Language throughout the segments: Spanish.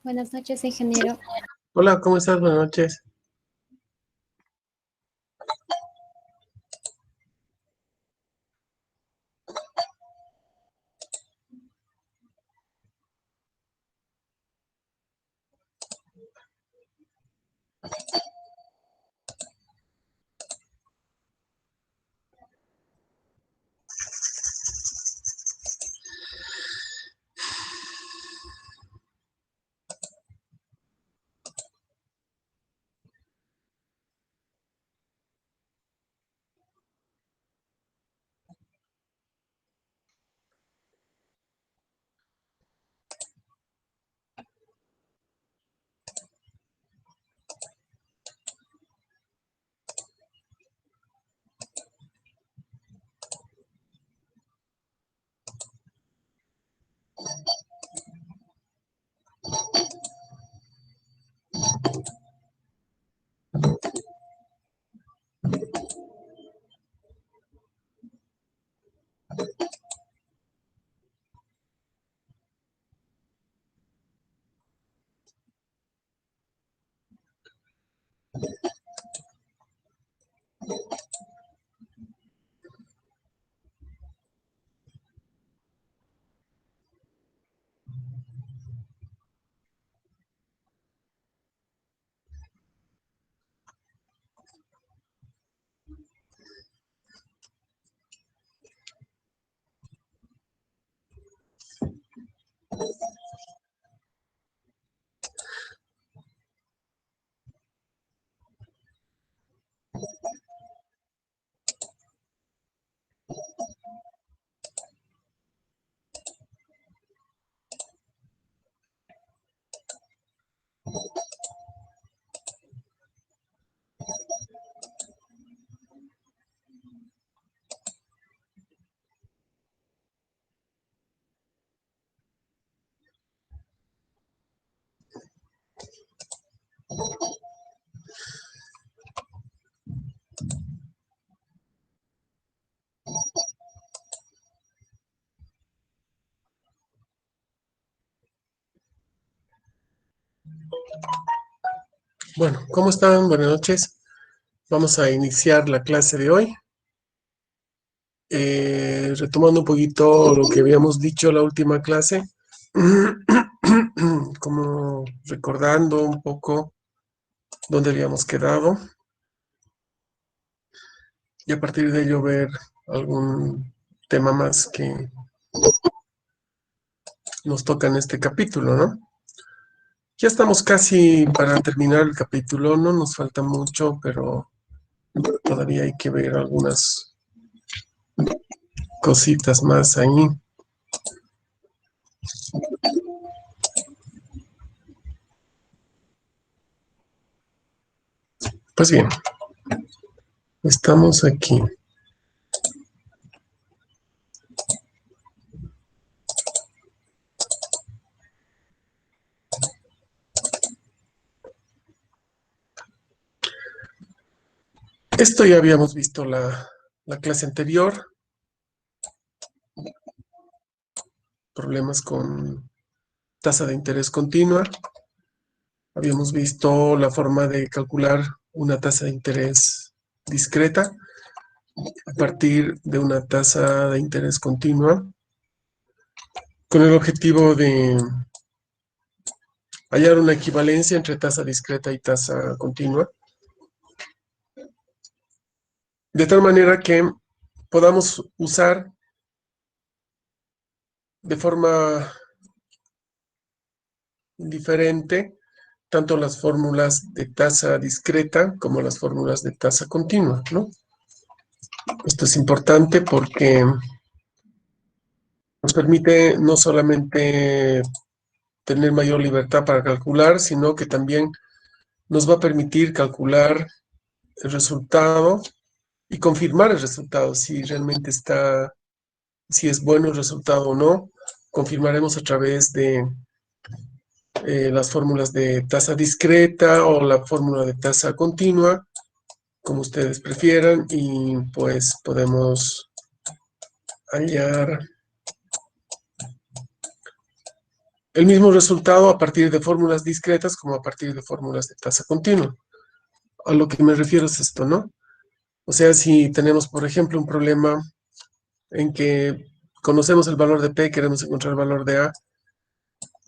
Buenas noches, ingeniero. Hola, ¿cómo estás? Buenas noches. Bueno, ¿cómo están? Buenas noches. Vamos a iniciar la clase de hoy. Retomando un poquito lo que habíamos dicho la última clase, como recordando un poco dónde habíamos quedado y a partir de ello ver algún tema más que nos toca en este capítulo, ¿no? Ya estamos casi para terminar el capítulo, no nos falta mucho, pero todavía hay que ver algunas cositas más ahí. Pues bien, estamos aquí. Esto ya habíamos visto la clase anterior, problemas con tasa de interés continua. Habíamos visto la forma de calcular una tasa de interés discreta a partir de una tasa de interés continua, con el objetivo de hallar una equivalencia entre tasa discreta y tasa continua, de tal manera que podamos usar de forma diferente tanto las fórmulas de tasa discreta como las fórmulas de tasa continua, ¿no? Esto es importante porque nos permite no solamente tener mayor libertad para calcular, sino que también nos va a permitir calcular el resultado y confirmar el resultado, si realmente está, si es bueno el resultado o no. Confirmaremos a través de las fórmulas de tasa discreta o la fórmula de tasa continua, como ustedes prefieran, y pues podemos hallar el mismo resultado a partir de fórmulas discretas como a partir de fórmulas de tasa continua. A lo que me refiero es esto, ¿no? O sea, si tenemos, por ejemplo, un problema en que conocemos el valor de P, queremos encontrar el valor de A,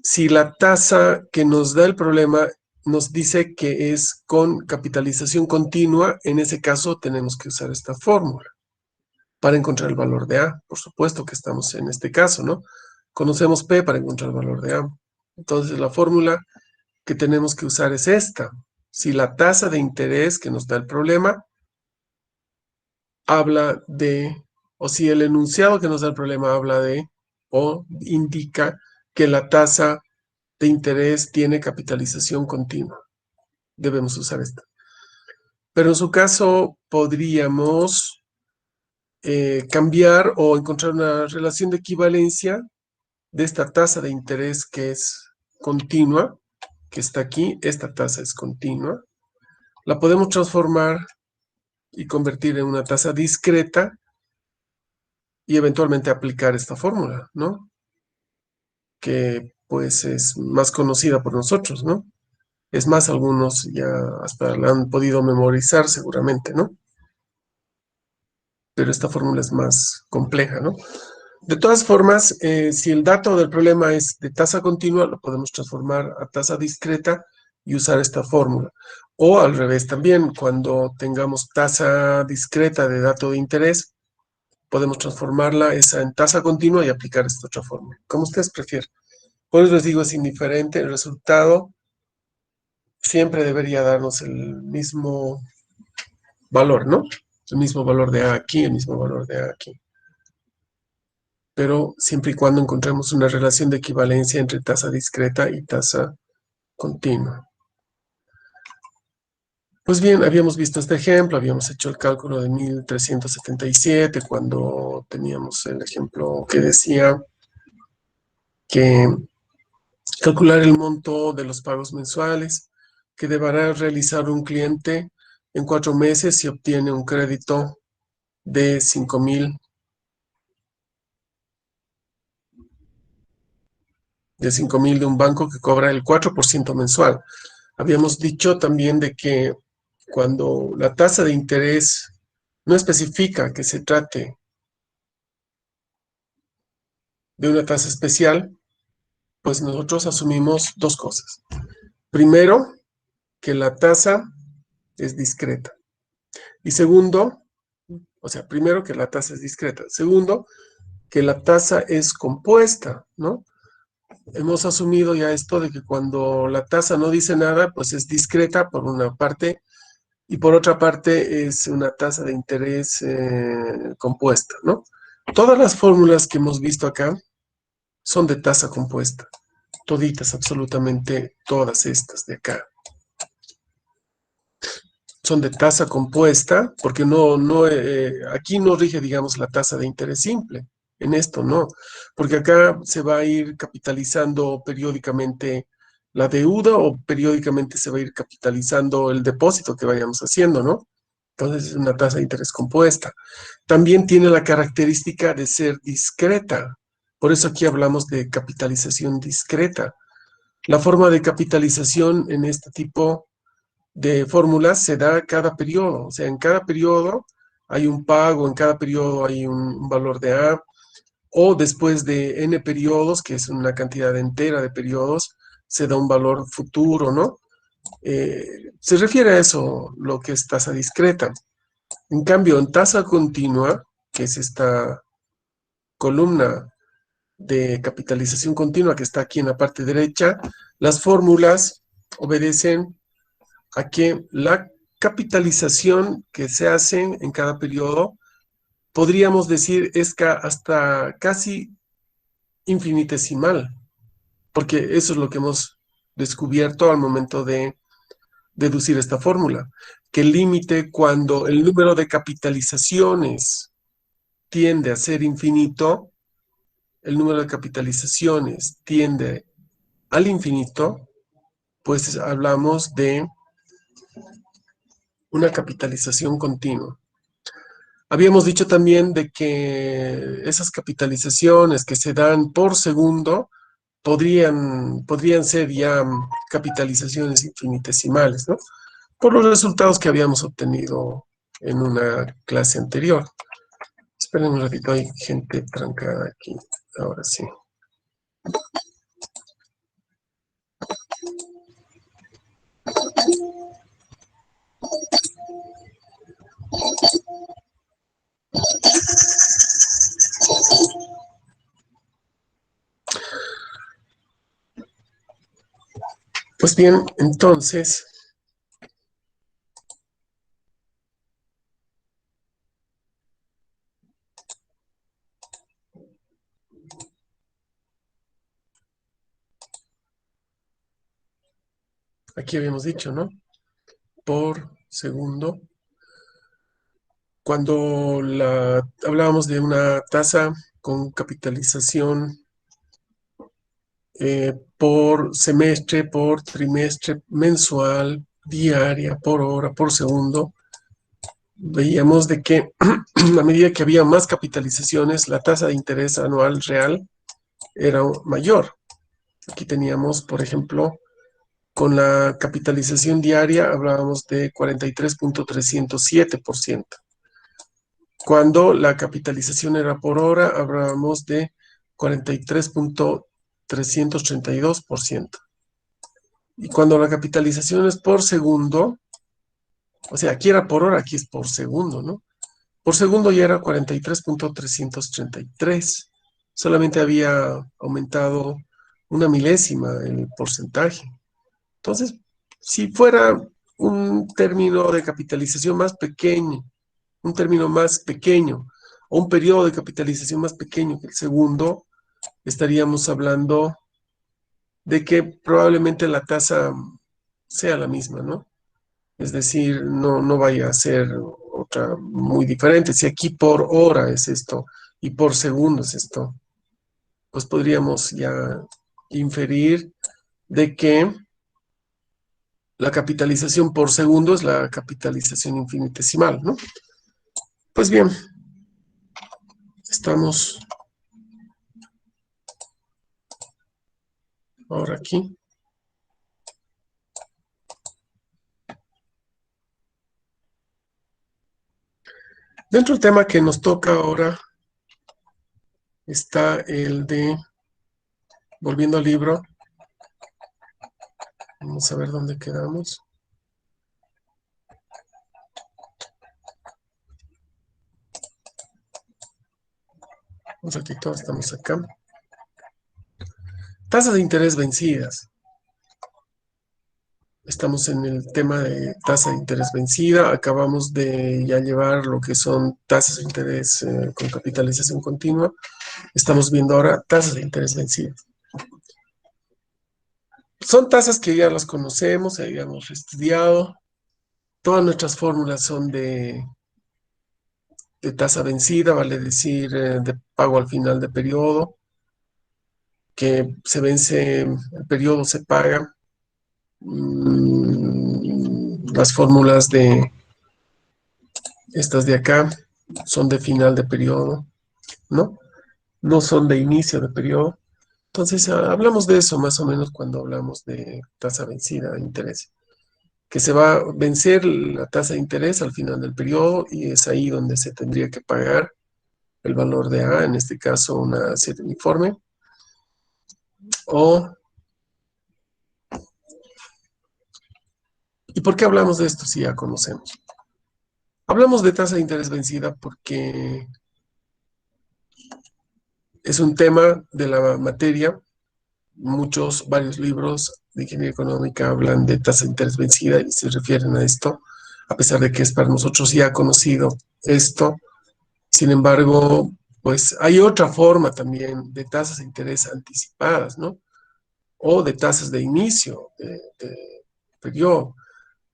si la tasa que nos da el problema nos dice que es con capitalización continua, en ese caso tenemos que usar esta fórmula para encontrar el valor de A. Por supuesto que estamos en este caso, ¿no? Conocemos P para encontrar el valor de A. Entonces, la fórmula que tenemos que usar es esta. Si la tasa de interés que nos da el problema habla de, o si el enunciado que nos da el problema habla de, o indica que la tasa de interés tiene capitalización continua. Debemos usar esta. Pero en su caso podríamos cambiar o encontrar una relación de equivalencia de esta tasa de interés que es continua, que está aquí. Esta tasa es continua. La podemos transformar y convertir en una tasa discreta y eventualmente aplicar esta fórmula, ¿no? Que pues es más conocida por nosotros, ¿no? Es más, algunos ya hasta la han podido memorizar seguramente, ¿no? Pero esta fórmula es más compleja, ¿no? De todas formas, si el dato del problema es de tasa continua, lo podemos transformar a tasa discreta y usar esta fórmula. O al revés también, cuando tengamos tasa discreta de dato de interés, podemos transformarla esa en tasa continua y aplicar esta otra fórmula, como ustedes prefieran. Por eso les digo, es indiferente, el resultado siempre debería darnos el mismo valor, ¿no? El mismo valor de A aquí, el mismo valor de A aquí. Pero siempre y cuando encontremos una relación de equivalencia entre tasa discreta y tasa continua. Pues bien, habíamos visto este ejemplo, habíamos hecho el cálculo de 1377 cuando teníamos el ejemplo que decía que calcular el monto de los pagos mensuales que deberá realizar un cliente en 4 meses si obtiene un crédito de 5,000 de un banco que cobra el 4% mensual. Habíamos dicho también de que cuando la tasa de interés no especifica que se trate de una tasa especial, pues nosotros asumimos dos cosas. Primero, que la tasa es discreta. Y segundo, o sea, primero que la tasa es discreta. Segundo, que la tasa es compuesta, ¿no? Hemos asumido ya esto de que cuando la tasa no dice nada, pues es discreta por una parte y por otra parte es una tasa de interés compuesta, ¿no? Todas las fórmulas que hemos visto acá son de tasa compuesta, toditas, absolutamente todas estas de acá. Son de tasa compuesta, porque aquí no rige, digamos, la tasa de interés simple. En esto no, porque acá se va a ir capitalizando periódicamente la deuda o periódicamente se va a ir capitalizando el depósito que vayamos haciendo, ¿no? Entonces es una tasa de interés compuesta. También tiene la característica de ser discreta. Por eso aquí hablamos de capitalización discreta. La forma de capitalización en este tipo de fórmulas se da cada periodo. O sea, en cada periodo hay un pago, en cada periodo hay un valor de A, o después de n periodos, que es una cantidad entera de periodos, se da un valor futuro, ¿no? Se refiere a eso lo que es tasa discreta. En cambio, en tasa continua, que es esta columna de capitalización continua que está aquí en la parte derecha, las fórmulas obedecen a que la capitalización que se hace en cada periodo, podríamos decir, es hasta casi infinitesimal, porque eso es lo que hemos descubierto al momento de deducir esta fórmula, que el límite cuando el número de capitalizaciones tiende a ser infinito, el número de capitalizaciones tiende al infinito, pues hablamos de una capitalización continua. Habíamos dicho también de que esas capitalizaciones que se dan por segundo podrían ser ya capitalizaciones infinitesimales, ¿no? Por los resultados que habíamos obtenido en una clase anterior. Esperen un ratito, hay gente trancada aquí. Ahora sí. Pues bien, entonces, aquí habíamos dicho, ¿no? Por segundo. Cuando hablábamos de una tasa con capitalización por semestre, por trimestre, mensual, diaria, por hora, por segundo, veíamos de que a medida que había más capitalizaciones, la tasa de interés anual real era mayor. Aquí teníamos, por ejemplo, con la capitalización diaria hablábamos de 43.307%. Cuando la capitalización era por hora, hablábamos de 43.332%. Y cuando la capitalización es por segundo, o sea, aquí era por hora, aquí es por segundo, ¿no? Por segundo ya era 43.333. Solamente había aumentado una milésima el porcentaje. Entonces, si fuera un término de capitalización más pequeño, un término más pequeño, o un periodo de capitalización más pequeño que el segundo, estaríamos hablando de que probablemente la tasa sea la misma, ¿no? Es decir, no vaya a ser otra muy diferente. Si aquí por hora es esto y por segundo es esto, pues podríamos ya inferir de que la capitalización por segundo es la capitalización infinitesimal, ¿no? Pues bien, estamos ahora aquí. Dentro del tema que nos toca ahora está el de, volviendo al libro, vamos a ver dónde quedamos. Un ratito, estamos acá. Tasas de interés vencidas. Estamos en el tema de tasa de interés vencida. Acabamos de ya llevar lo que son tasas de interés con capitalización continua. Estamos viendo ahora tasas de interés vencidas. Son tasas que ya las conocemos, ya habíamos estudiado. Todas nuestras fórmulas son de tasa vencida, vale decir, de pago al final de periodo, que se vence, el periodo se paga. Las fórmulas de estas de acá son de final de periodo, ¿no? No son de inicio de periodo. Entonces, hablamos de eso más o menos cuando hablamos de tasa vencida de interés, que se va a vencer la tasa de interés al final del periodo y es ahí donde se tendría que pagar el valor de A, en este caso una serie uniforme, o... ¿Y por qué hablamos de esto si ya conocemos? Hablamos de tasa de interés vencida porque es un tema de la materia. Varios libros de ingeniería económica hablan de tasa de interés vencida y se refieren a esto, a pesar de que es para nosotros ya conocido esto. Sin embargo, pues hay otra forma también de tasas de interés anticipadas, ¿no? O de tasas de inicio de periodo.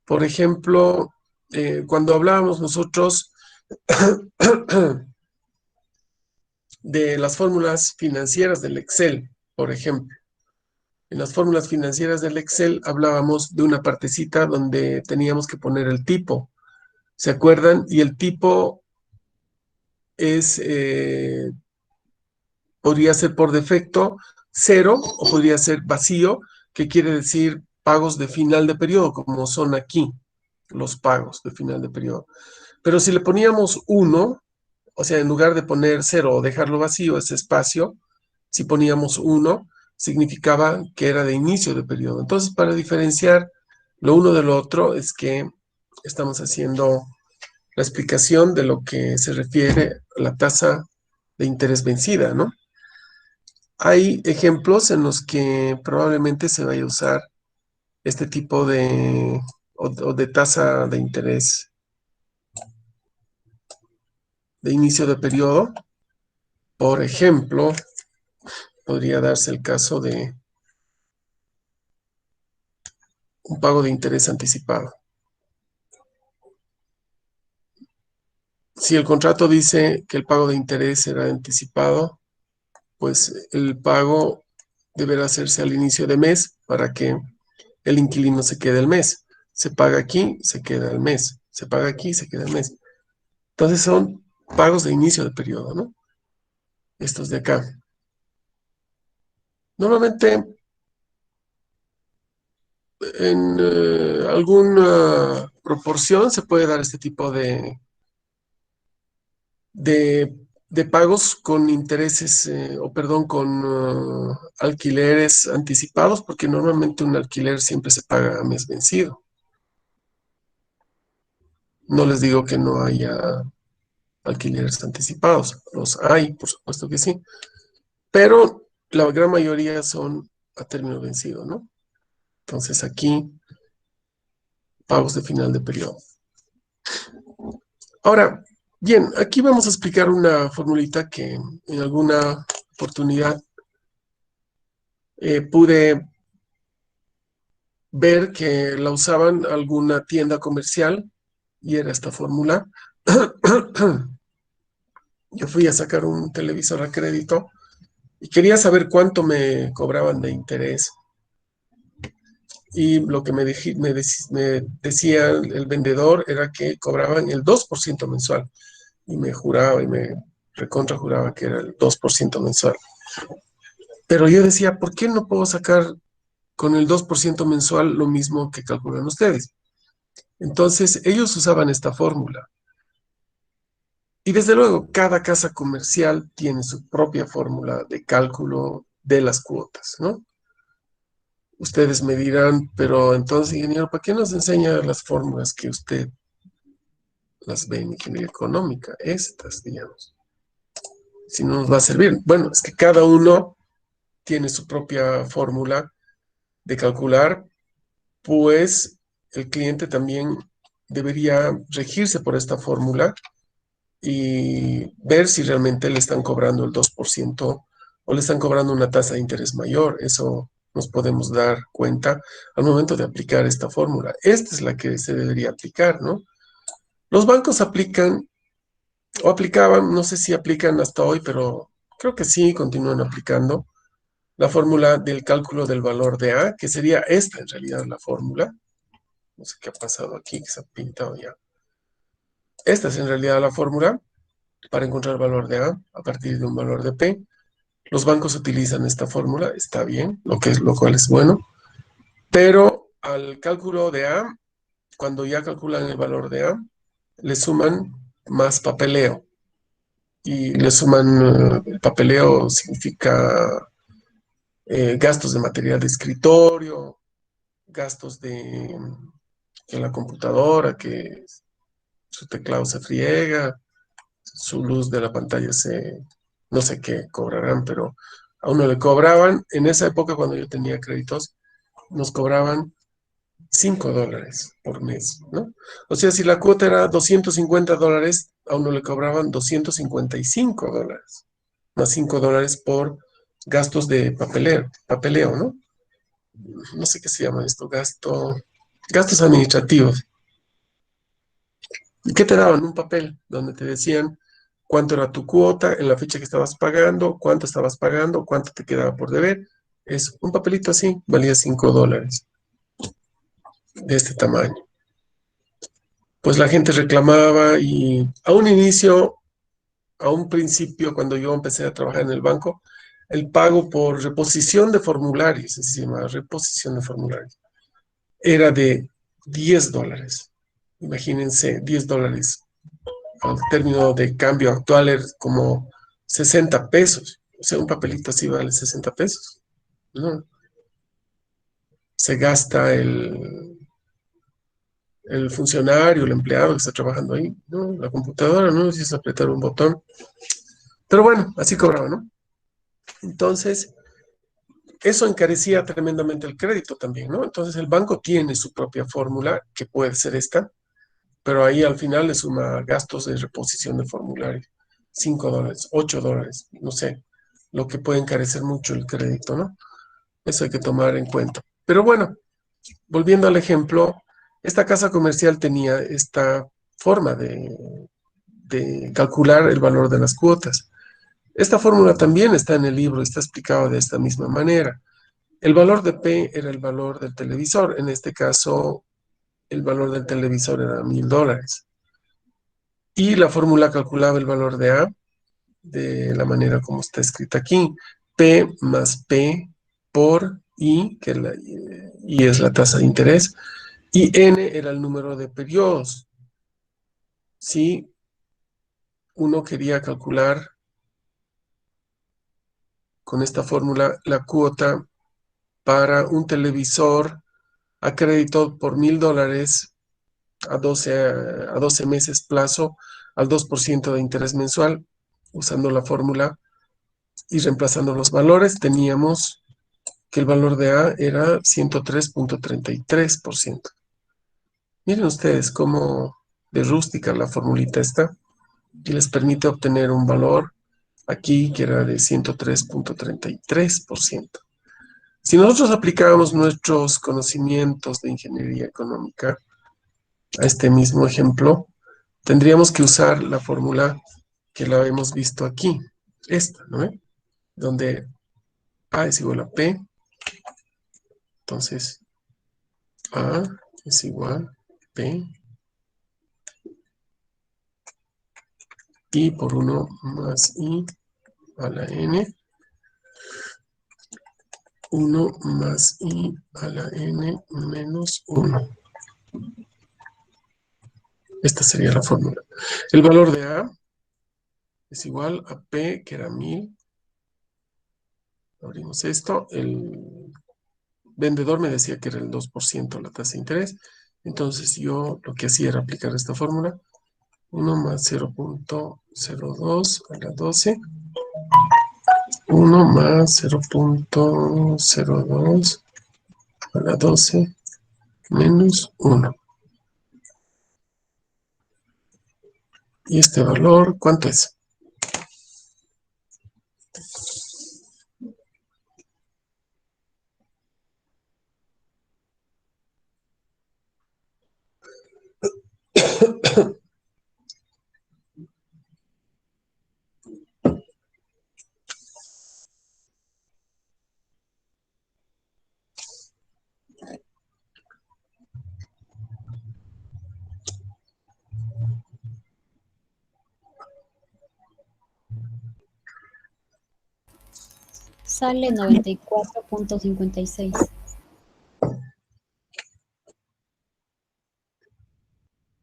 Por ejemplo, cuando hablábamos nosotros de las fórmulas financieras del Excel, por ejemplo. En las fórmulas financieras del Excel hablábamos de una partecita donde teníamos que poner el tipo. ¿Se acuerdan? Y el tipo es, podría ser por defecto cero o podría ser vacío, que quiere decir pagos de final de periodo, como son aquí los pagos de final de periodo. Pero si le poníamos 1, o sea, en lugar de poner 0 o dejarlo vacío, ese espacio, si poníamos 1, significaba que era de inicio de periodo. Entonces, para diferenciar lo uno de lo otro, es que estamos haciendo la explicación de lo que se refiere a la tasa de interés vencida, ¿no? Hay ejemplos en los que probablemente se vaya a usar este tipo o de tasa de interés de inicio de periodo. Por ejemplo, podría darse el caso de un pago de interés anticipado. Si el contrato dice que el pago de interés será anticipado, pues el pago deberá hacerse al inicio de mes para que el inquilino se quede el mes. Se paga aquí, se queda el mes. Se paga aquí, se queda el mes. Entonces son pagos de inicio de periodo, ¿no? Estos de acá. Normalmente en alguna proporción se puede dar este tipo de, de pagos con intereses, o perdón, con alquileres anticipados, porque normalmente un alquiler siempre se paga a mes vencido. No les digo que no haya alquileres anticipados, los hay, por supuesto que sí, pero la gran mayoría son a término vencido, ¿no? Entonces aquí, pagos de final de periodo. Ahora, bien, aquí vamos a explicar una formulita que en alguna oportunidad pude ver que la usaban alguna tienda comercial y era esta fórmula. Yo fui a sacar un televisor a crédito y quería saber cuánto me cobraban de interés. Y lo que me decía el vendedor era que cobraban el 2% mensual. Y me juraba y me recontra juraba que era el 2% mensual. Pero yo decía, ¿por qué no puedo sacar con el 2% mensual lo mismo que calculan ustedes? Entonces, ellos usaban esta fórmula. Y desde luego, cada casa comercial tiene su propia fórmula de cálculo de las cuotas, ¿no? Ustedes me dirán, pero entonces, ingeniero, ¿para qué nos enseña las fórmulas que usted las ve en ingeniería económica? Estas, digamos. Si no nos va a servir. Bueno, es que cada uno tiene su propia fórmula de calcular, pues el cliente también debería regirse por esta fórmula y ver si realmente le están cobrando el 2% o le están cobrando una tasa de interés mayor. Eso nos podemos dar cuenta al momento de aplicar esta fórmula. Esta es la que se debería aplicar, ¿no? Los bancos aplican o aplicaban, no sé si aplican hasta hoy, pero creo que sí, continúan aplicando la fórmula del cálculo del valor de A, que sería esta en realidad la fórmula. No sé qué ha pasado aquí, que se ha pintado ya. Esta es en realidad la fórmula para encontrar el valor de A partir de un valor de P. Los bancos utilizan esta fórmula, está bien, lo cual es bueno, pero al cálculo de A, cuando ya calculan el valor de A, le suman más papeleo. Y le suman, papeleo significa gastos de material de escritorio, gastos de que la computadora, que su teclado se friega, su luz de la pantalla no sé qué cobrarán, pero a uno le cobraban, en esa época cuando yo tenía créditos, nos cobraban $5 por mes, ¿no? O sea, si la cuota era $250, a uno le cobraban $255, más $5 por gastos de papeleo, ¿no? No sé qué se llama esto, gastos administrativos. ¿Y qué te daban? Un papel donde te decían cuánto era tu cuota en la fecha que estabas pagando, cuánto estabas pagando, cuánto te quedaba por deber. Es un papelito así, valía $5, de este tamaño. Pues la gente reclamaba y a un principio, cuando yo empecé a trabajar en el banco, el pago por reposición de formularios, así se llama, reposición de formularios, era de $10. Imagínense, $10 al término de cambio actual es como 60 pesos. O sea, un papelito así vale 60 pesos, ¿no? Se gasta el funcionario, el empleado que está trabajando ahí, ¿no? La computadora, ¿no? Si es apretar un botón. Pero bueno, así cobraba, ¿no? Entonces, eso encarecía tremendamente el crédito también, ¿no? Entonces, el banco tiene su propia fórmula, que puede ser esta, pero ahí al final le suma gastos de reposición de formulario, $5, $8, no sé, lo que puede encarecer mucho el crédito, ¿no? Eso hay que tomar en cuenta. Pero bueno, volviendo al ejemplo, esta casa comercial tenía esta forma de calcular el valor de las cuotas. Esta fórmula también está en el libro, está explicado de esta misma manera. El valor de P era el valor del televisor. En este caso, el valor del televisor era $1000. Y la fórmula calculaba el valor de A de la manera como está escrita aquí. P más P por I, que I es la tasa de interés, y N era el número de periodos. Si uno quería calcular con esta fórmula la cuota para un televisor a crédito por $1000 a 12 meses plazo al 2% de interés mensual, usando la fórmula y reemplazando los valores, teníamos que el valor de A era 103.33%. Miren ustedes cómo de rústica la formulita está y les permite obtener un valor aquí que era de 103.33%. Si nosotros aplicábamos nuestros conocimientos de ingeniería económica a este mismo ejemplo, tendríamos que usar la fórmula que la hemos visto aquí, esta, ¿no? Donde A es igual a P, entonces A es igual a P I por 1 más I a la N, 1 más I a la N menos 1. Esta sería la fórmula. El valor de A es igual a P, que era 1000. Abrimos esto. El vendedor me decía que era el 2% la tasa de interés. Entonces yo lo que hacía era aplicar esta fórmula. 1 más 0.02 a la 12. 1 más 0.02 a la 12 menos 1. ¿Y este valor cuánto es? Sale 94.56.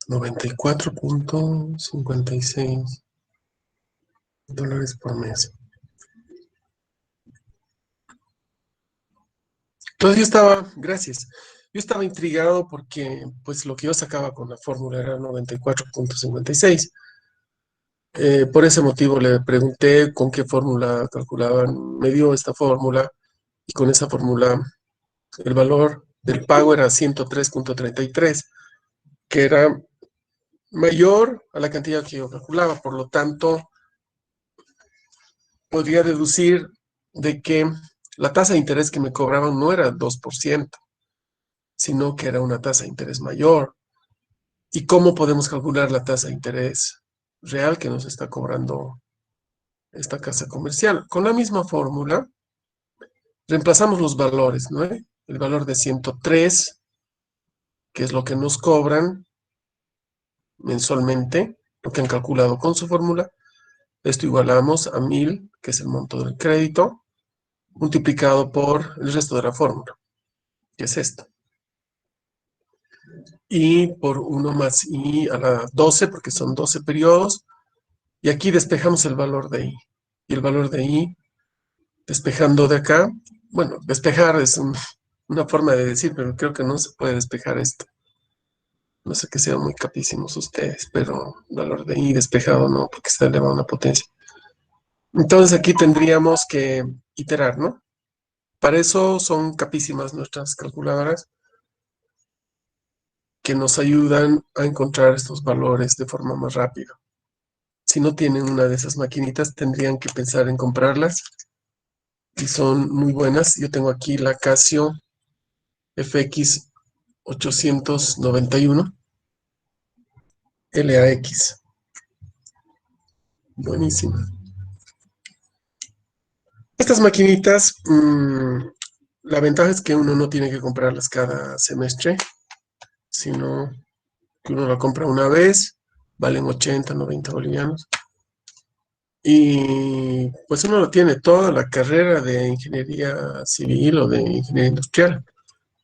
94.56 por mes. Entonces yo estaba, gracias, yo estaba intrigado porque pues lo que yo sacaba con la fórmula era 94.56. Por ese motivo le pregunté con qué fórmula calculaban. Me dio esta fórmula y con esa fórmula el valor del pago era 103.33, que era mayor a la cantidad que yo calculaba. Por lo tanto, podría deducir de que la tasa de interés que me cobraban no era 2%, sino que era una tasa de interés mayor. ¿Y cómo podemos calcular la tasa de interés real que nos está cobrando esta casa comercial? Con la misma fórmula, reemplazamos los valores, ¿no? El valor de 103, que es lo que nos cobran mensualmente, lo que han calculado con su fórmula. Esto igualamos a 1000, que es el monto del crédito, multiplicado por el resto de la fórmula, que es esto. Y por 1 más i a la 12, porque son 12 periodos. Y aquí despejamos el valor de i. Y el valor de i, despejando de acá, bueno, despejar es una forma de decir, pero creo que no se puede despejar esto. No sé que sean muy capísimos ustedes, pero valor de i despejado no, porque está elevado a una potencia. Entonces aquí tendríamos que iterar, ¿no? Para eso son capísimas nuestras calculadoras que nos ayudan a encontrar estos valores de forma más rápida. Si no tienen una de esas maquinitas, tendrían que pensar en comprarlas y son muy buenas. Yo tengo aquí la Casio FX 891 LAX. Buenísima. Estas maquinitas, la ventaja es que uno no tiene que comprarlas cada semestre, sino que uno la compra una vez, valen 80, 90 bolivianos. Y pues uno lo tiene toda la carrera de ingeniería civil o de ingeniería industrial.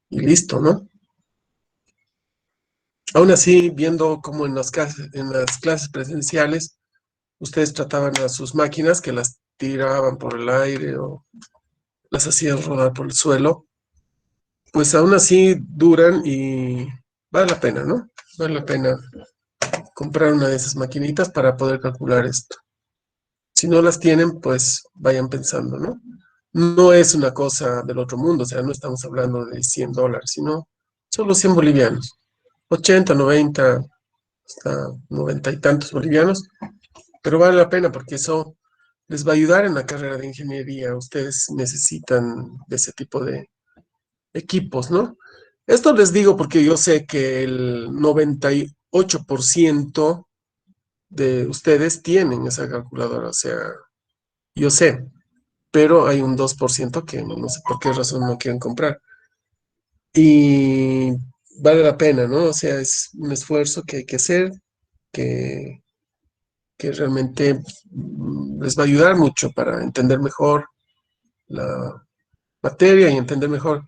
Y listo, ¿no? Aún así, viendo cómo en las clases presenciales, ustedes trataban a sus máquinas que las tiraban por el aire o las hacían rodar por el suelo, pues aún así duran y vale la pena, ¿no? Vale la pena comprar una de esas maquinitas para poder calcular esto. Si no las tienen, pues vayan pensando, ¿no? No es una cosa del otro mundo, o sea, no estamos hablando de $100, sino solo 100 bolivianos. 80, 90, hasta 90 y tantos bolivianos, pero vale la pena porque eso les va a ayudar en la carrera de ingeniería. Ustedes necesitan de ese tipo de equipos, ¿no? Esto les digo porque yo sé que el 98% de ustedes tienen esa calculadora, o sea, yo sé, pero hay un 2% que no sé por qué razón no quieren comprar. Y vale la pena, ¿no? O sea, es un esfuerzo que hay que hacer, que, que realmente les va a ayudar mucho para entender mejor la materia y entender mejor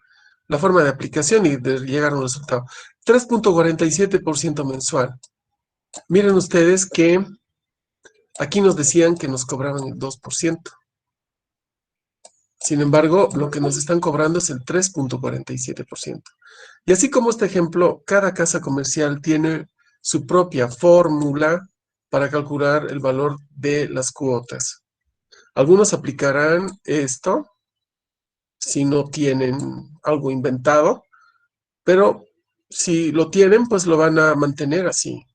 la forma de aplicación y de llegar a un resultado. 3,47% mensual. Miren ustedes que aquí nos decían que nos cobraban el 2%. Sin embargo, lo que nos están cobrando es el 3,47%. Y así como este ejemplo, cada casa comercial tiene su propia fórmula para calcular el valor de las cuotas. Algunos aplicarán esto si no tienen algo inventado, pero si lo tienen, pues lo van a mantener así.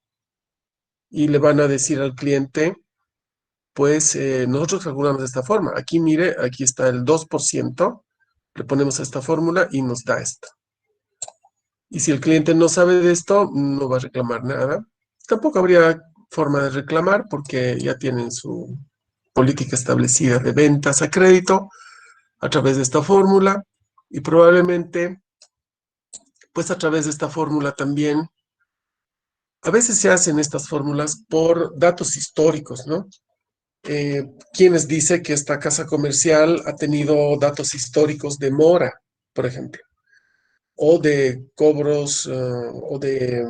Y le van a decir al cliente, pues nosotros calculamos de esta forma. Aquí mire, aquí está el 2%, le ponemos a esta fórmula y nos da esto. Y si el cliente no sabe de esto, no va a reclamar nada. Tampoco habría forma de reclamar porque ya tienen su política establecida de ventas a crédito a través de esta fórmula y probablemente, pues a través de esta fórmula también, a veces se hacen estas fórmulas por datos históricos, ¿no? Quienes dice que esta casa comercial ha tenido datos históricos de mora, por ejemplo, o de cobros o de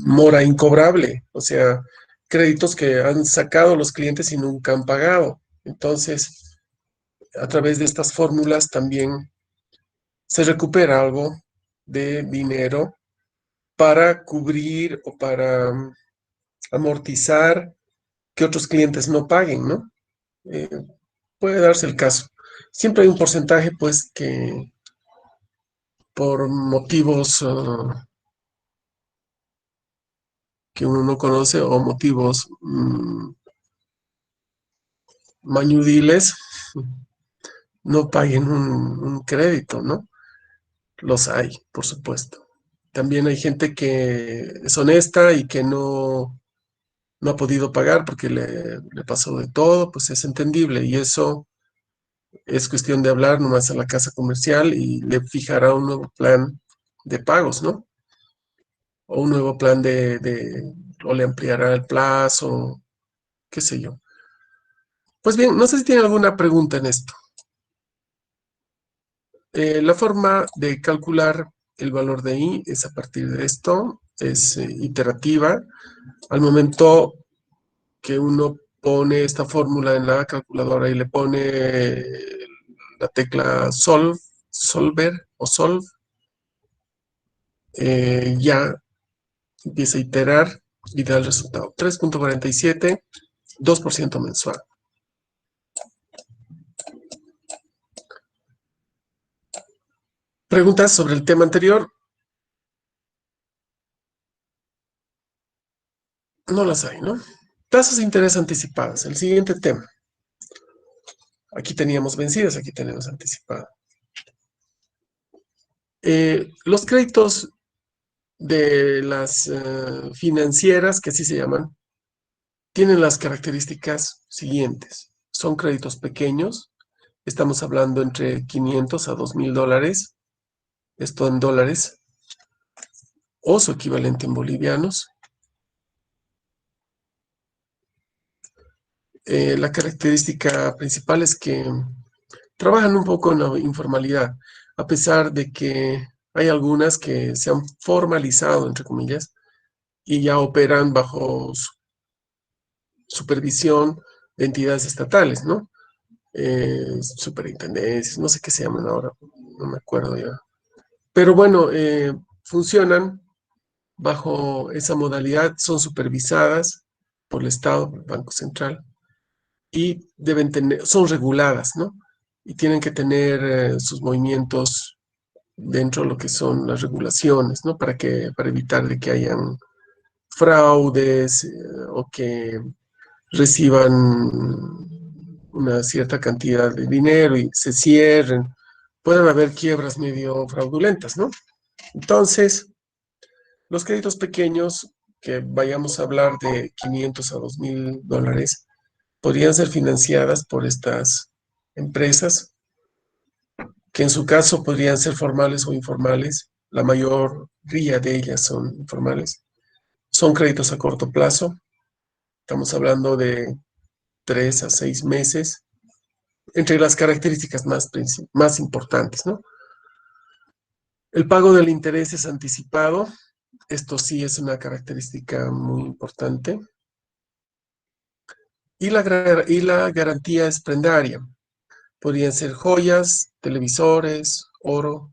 mora incobrable, o sea, créditos que han sacado los clientes y nunca han pagado. Entonces, a través de estas fórmulas también se recupera algo de dinero para cubrir o para amortizar que otros clientes no paguen, ¿no? Eh, puede darse el caso. Siempre hay un porcentaje, pues, que por motivos que uno no conoce o motivos mañudiles, no paguen un crédito, ¿no? Los hay, por supuesto. También hay gente que es honesta y que no ha podido pagar porque le pasó de todo, pues es entendible y eso es cuestión de hablar nomás a la casa comercial y le fijará un nuevo plan de pagos, ¿no? O un nuevo plan o le ampliará el plazo, qué sé yo. Pues bien, no sé si tiene alguna pregunta en esto. La forma de calcular el valor de I es a partir de esto, es iterativa. Al momento que uno pone esta fórmula en la calculadora y le pone la tecla solver o solve, ya empieza a iterar y da el resultado. 3.47, 2% mensual. ¿Preguntas sobre el tema anterior? No las hay, ¿no? Tasas de interés anticipadas, el siguiente tema. Aquí teníamos vencidas, aquí tenemos anticipadas. Los créditos de las financieras, que así se llaman, tienen las características siguientes. Son créditos pequeños, estamos hablando entre 500 a 2,000 dólares, esto en dólares, o su equivalente en bolivianos. La característica principal es que trabajan un poco en la informalidad, a pesar de que hay algunas que se han formalizado, entre comillas, y ya operan bajo supervisión de entidades estatales, ¿no? Superintendencias, no sé qué se llaman ahora, no me acuerdo ya. Pero bueno, funcionan bajo esa modalidad, son supervisadas por el Estado, por el Banco Central, y deben tener, son reguladas, ¿no? Y tienen que tener sus movimientos dentro de lo que son las regulaciones, ¿no? Para evitar de que hayan fraudes o que reciban una cierta cantidad de dinero y se cierren. Pueden haber quiebras medio fraudulentas, ¿no? Entonces, los créditos pequeños, que vayamos a hablar de 500 a 2,000 dólares, podrían ser financiadas por estas empresas, que en su caso podrían ser formales o informales. La mayoría de ellas son informales. Son créditos a corto plazo. Estamos hablando de 3 a 6 meses, entre las características más importantes, ¿no? El pago del interés es anticipado. Esto sí es una característica muy importante. Y la garantía es prendaria. Podrían ser joyas, televisores, oro.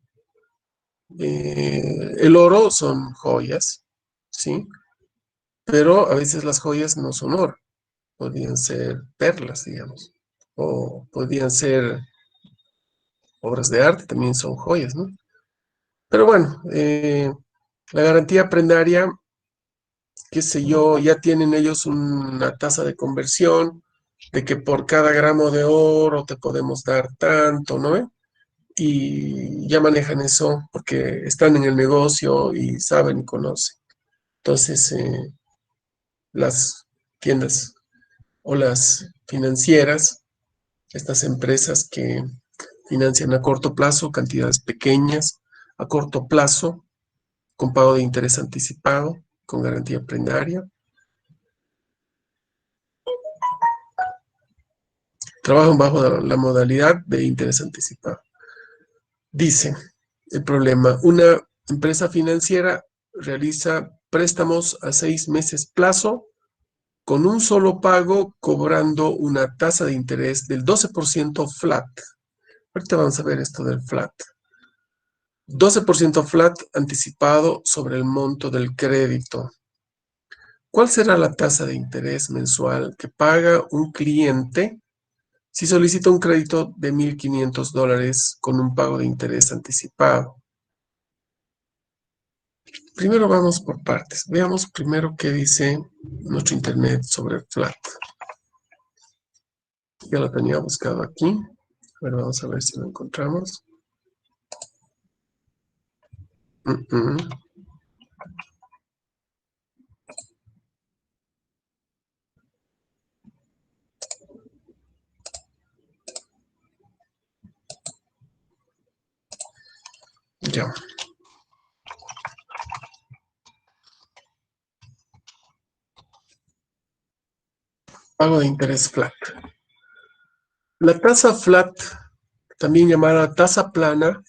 El oro son joyas, ¿sí? Pero a veces las joyas no son oro. Podrían ser perlas, digamos. O podrían ser obras de arte, también son joyas, ¿no? Pero bueno, la garantía prendaria, qué sé yo, ya tienen ellos una tasa de conversión de que por cada gramo de oro te podemos dar tanto, ¿no? Y ya manejan eso porque están en el negocio y saben y conocen. Entonces, las tiendas o las financieras, estas empresas que financian a corto plazo, cantidades pequeñas, a corto plazo, con pago de interés anticipado, con garantía prendaria, trabajan bajo la modalidad de interés anticipado. Dice el problema, una empresa financiera realiza préstamos a 6 meses plazo con un solo pago cobrando una tasa de interés del 12% flat. Ahorita vamos a ver esto del flat. 12% flat anticipado sobre el monto del crédito. ¿Cuál será la tasa de interés mensual que paga un cliente si solicita un crédito de 1,500 dólares con un pago de interés anticipado? Primero vamos por partes. Veamos primero qué dice nuestro internet sobre el flat. Ya lo tenía buscado aquí. Pero vamos a ver si lo encontramos. Ya. Pago de interés flat. La tasa flat, también llamada tasa plana,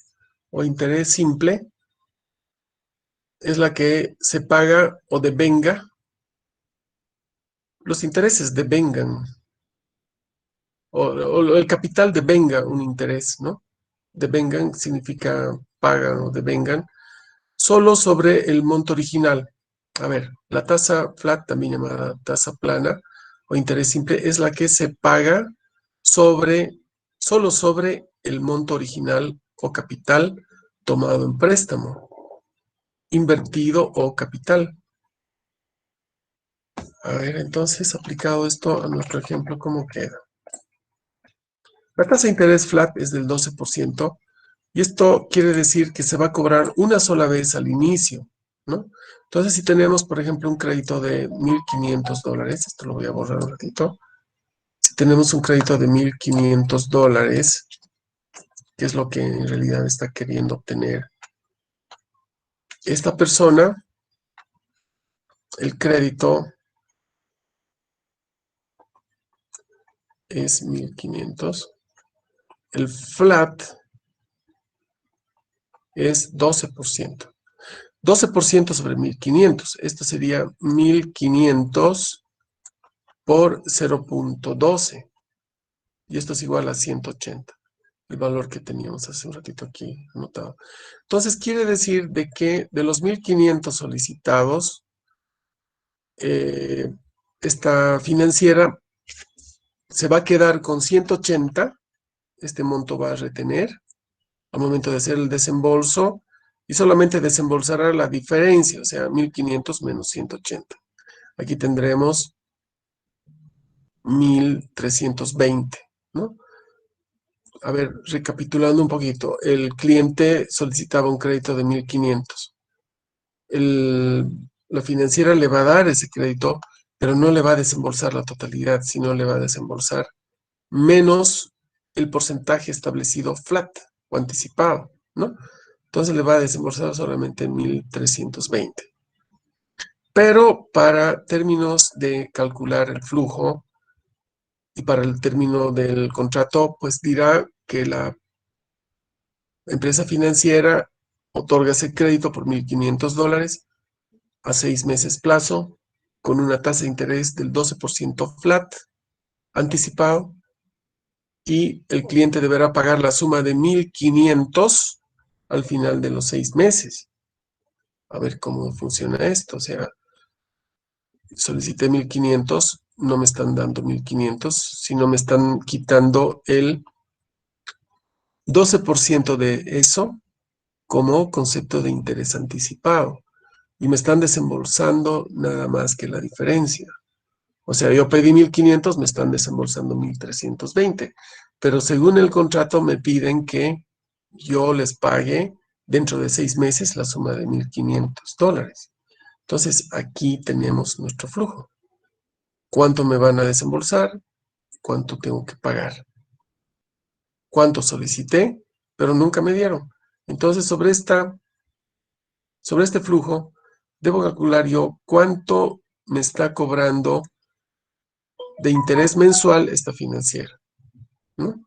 o interés simple es la que se paga o devenga. Los intereses devengan, o el capital devenga un interés, ¿no? Devengan significa pagan o devengan, solo sobre el monto original. A ver, la tasa flat, también llamada tasa plana o interés simple, es la que se paga solo sobre el monto original o capital tomado en préstamo, invertido o capital. A ver, entonces, aplicado esto a nuestro ejemplo, ¿cómo queda? La tasa de interés flat es del 12%, y esto quiere decir que se va a cobrar una sola vez al inicio, ¿no? Entonces, si tenemos, por ejemplo, un crédito de $1,500, esto lo voy a borrar un ratito. Si tenemos un crédito de $1,500, que es lo que en realidad está queriendo obtener esta persona, el crédito es 1,500. El flat es 12%. 12% sobre 1,500. Esto sería 1,500 por 0.12. Y esto es igual a 180. El valor que teníamos hace un ratito aquí anotado. Entonces, quiere decir de que de los 1,500 solicitados, esta financiera se va a quedar con 180. Este monto va a retener al momento de hacer el desembolso y solamente desembolsará la diferencia, o sea, 1,500 menos 180. Aquí tendremos 1,320, ¿no? A ver, recapitulando un poquito, el cliente solicitaba un crédito de 1,500. La financiera le va a dar ese crédito, pero no le va a desembolsar la totalidad, sino le va a desembolsar menos el porcentaje establecido flat o anticipado, ¿no? Entonces le va a desembolsar solamente 1,320. Pero para términos de calcular el flujo y para el término del contrato, pues dirá que la empresa financiera otorga ese crédito por $1,500 a 6 meses plazo con una tasa de interés del 12% flat anticipado, y el cliente deberá pagar la suma de 1,500 al final de los 6 meses. A ver cómo funciona esto. O sea, solicité 1,500, no me están dando 1,500, sino me están quitando el 12% de eso como concepto de interés anticipado. Y me están desembolsando nada más que la diferencia. O sea, yo pedí 1,500, me están desembolsando 1,320. Pero según el contrato me piden que yo les pague dentro de 6 meses la suma de $1,500. Entonces, aquí tenemos nuestro flujo. ¿Cuánto me van a desembolsar? ¿Cuánto tengo que pagar? ¿Cuánto solicité? Pero nunca me dieron. Entonces, sobre este flujo, debo calcular yo cuánto me está cobrando de interés mensual esta financiera, ¿no?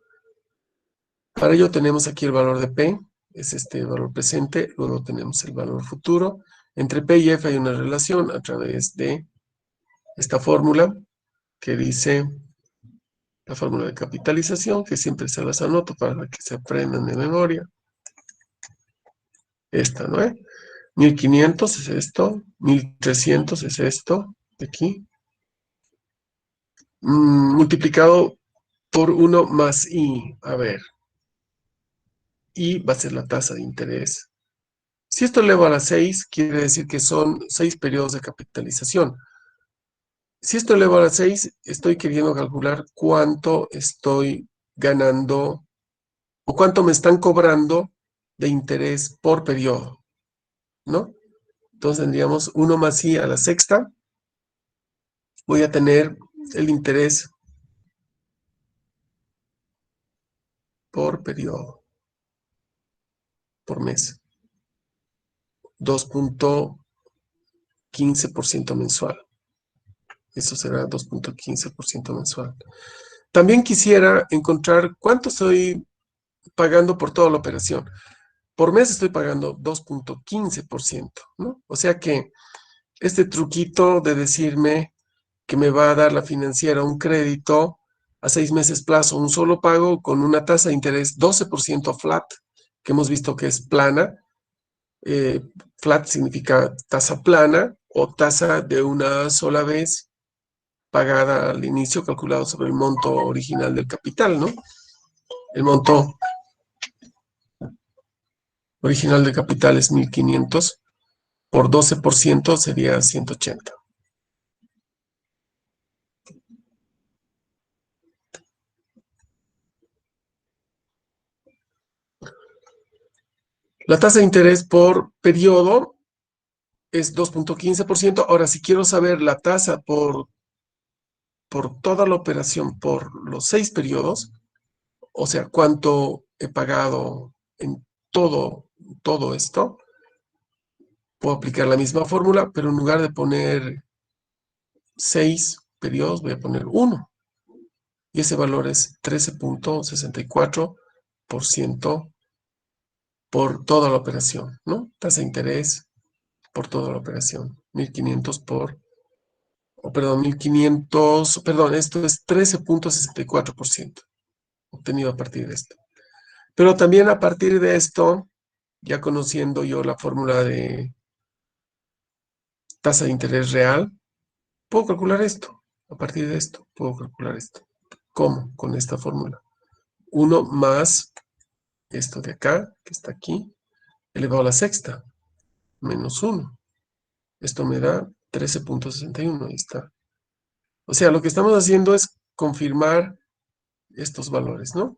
Para ello tenemos aquí el valor de P, es este valor presente, luego tenemos el valor futuro. Entre P y F hay una relación a través de esta fórmula que dice la fórmula de capitalización, que siempre se las anoto para que se aprendan de memoria. Esta, ¿no? 1,500 es esto, 1,300 es esto, de aquí, multiplicado por 1 más I. A ver, I va a ser la tasa de interés. Si esto eleva a la 6, quiere decir que son 6 periodos de capitalización. Si esto eleva a la 6, estoy queriendo calcular cuánto estoy ganando o cuánto me están cobrando de interés por periodo, ¿no? Entonces tendríamos 1 más I a la sexta. Voy a tener el interés por periodo, por mes. 2.15% mensual. Eso será 2.15% mensual. También quisiera encontrar cuánto estoy pagando por toda la operación. por mes estoy pagando 2.15%, ¿no? O sea que este truquito de decirme que me va a dar la financiera un crédito a 6 meses plazo, un solo pago con una tasa de interés 12% flat, que hemos visto que es plana. Flat significa tasa plana o tasa de una sola vez pagada al inicio, calculado sobre el monto original del capital, ¿no? El monto original del capital es 1.500, por 12% sería 180. La tasa de interés por periodo es 2.15%. Ahora, si quiero saber la tasa por toda la operación por los 6 periodos, o sea, cuánto he pagado en todo esto, puedo aplicar la misma fórmula, pero en lugar de poner 6 periodos, voy a poner 1. Y ese valor es 13.64% por toda la operación, ¿no? Tasa de interés por toda la operación. 1.500 perdón, 1.500, perdón, esto es 13.64% obtenido a partir de esto. Pero también a partir de esto, ya conociendo yo la fórmula de tasa de interés real, puedo calcular esto. A partir de esto, puedo calcular esto. ¿Cómo? Con esta fórmula. 1 más esto de acá, que está aquí, elevado a la sexta, menos 1. Esto me da 13.61, ahí está. O sea, lo que estamos haciendo es confirmar estos valores, ¿no?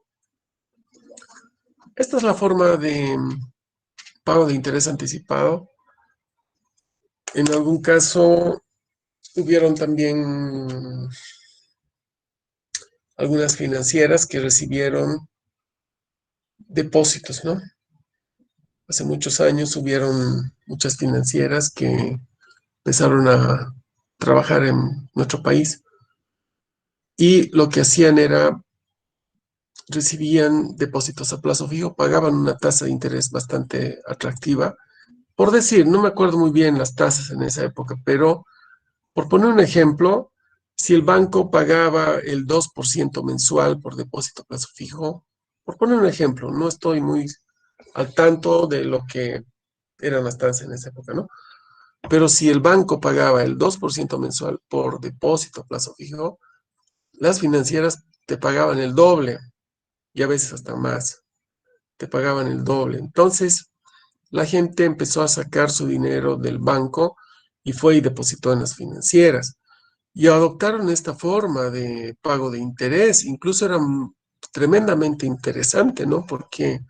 Esta es la forma de pago de interés anticipado. En algún caso, hubieron también algunas financieras que recibieron depósitos, ¿no? Hace muchos años hubieron muchas financieras que empezaron a trabajar en nuestro país y lo que hacían era recibían depósitos a plazo fijo, pagaban una tasa de interés bastante atractiva. Por decir, no me acuerdo muy bien las tasas en esa época, pero por poner un ejemplo, si el banco pagaba el 2% mensual por depósito a plazo fijo, por poner un ejemplo, no estoy muy al tanto de lo que eran las tasas en esa época, ¿no? Pero si el banco pagaba el 2% mensual por depósito a plazo fijo, las financieras te pagaban el doble y a veces hasta más, te pagaban el doble. Entonces, la gente empezó a sacar su dinero del banco y fue y depositó en las financieras. Y adoptaron esta forma de pago de interés. Incluso era tremendamente interesante, ¿no? Porque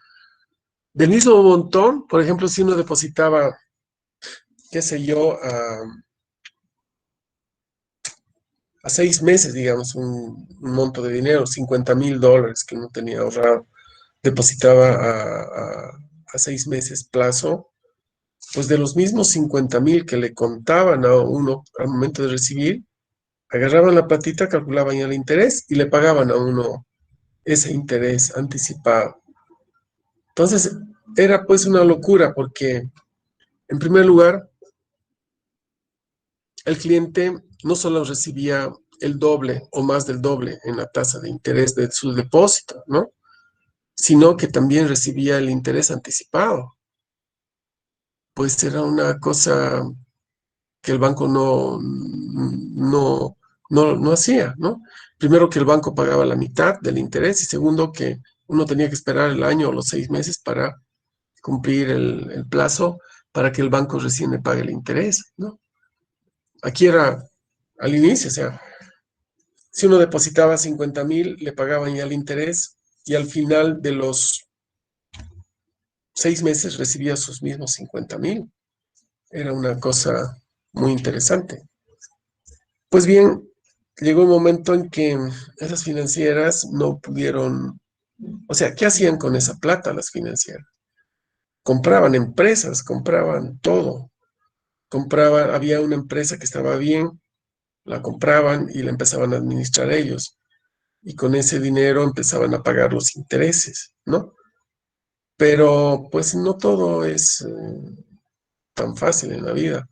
del mismo montón, por ejemplo, si uno depositaba, qué sé yo, a 6 meses, digamos, un monto de dinero, $50,000 que uno tenía ahorrado, depositaba a 6 meses plazo, pues de los mismos 50,000 que le contaban a uno al momento de recibir, agarraban la platita, calculaban ya el interés y le pagaban a uno ese interés anticipado. Entonces, era pues una locura porque, en primer lugar, el cliente no solo recibía el doble o más del doble en la tasa de interés de su depósito, ¿no? Sino que también recibía el interés anticipado. Pues era una cosa que el banco no hacía, ¿no? Primero que el banco pagaba la mitad del interés y segundo que uno tenía que esperar el año o los 6 meses para cumplir el plazo para que el banco recién le pague el interés, ¿no? Aquí era al inicio, o sea, si uno depositaba 50,000, le pagaban ya el interés y al final de los 6 meses recibía sus mismos 50,000. Era una cosa muy interesante. Pues bien, llegó un momento en que esas financieras no pudieron, o sea, ¿qué hacían con esa plata las financieras? Compraban empresas, compraban todo. Compraban, había una empresa que estaba bien, la compraban y la empezaban a administrar ellos. Y con ese dinero empezaban a pagar los intereses, ¿no? Pero pues no todo es tan fácil en la vida.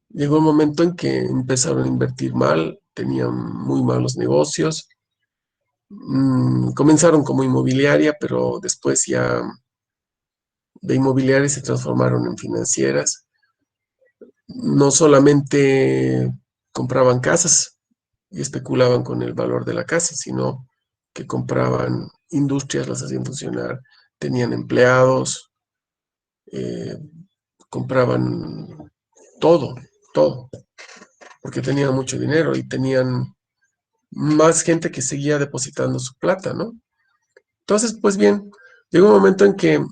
Llegó un momento en que empezaron a invertir mal, tenían muy malos negocios. Comenzaron como inmobiliaria, pero después ya de inmobiliaria se transformaron en financieras. No solamente compraban casas y especulaban con el valor de la casa, sino que compraban industrias, las hacían funcionar, tenían empleados, eh, compraban todo, todo, porque tenían mucho dinero y tenían más gente que seguía depositando su plata, ¿no? Entonces, pues bien, llegó un momento en que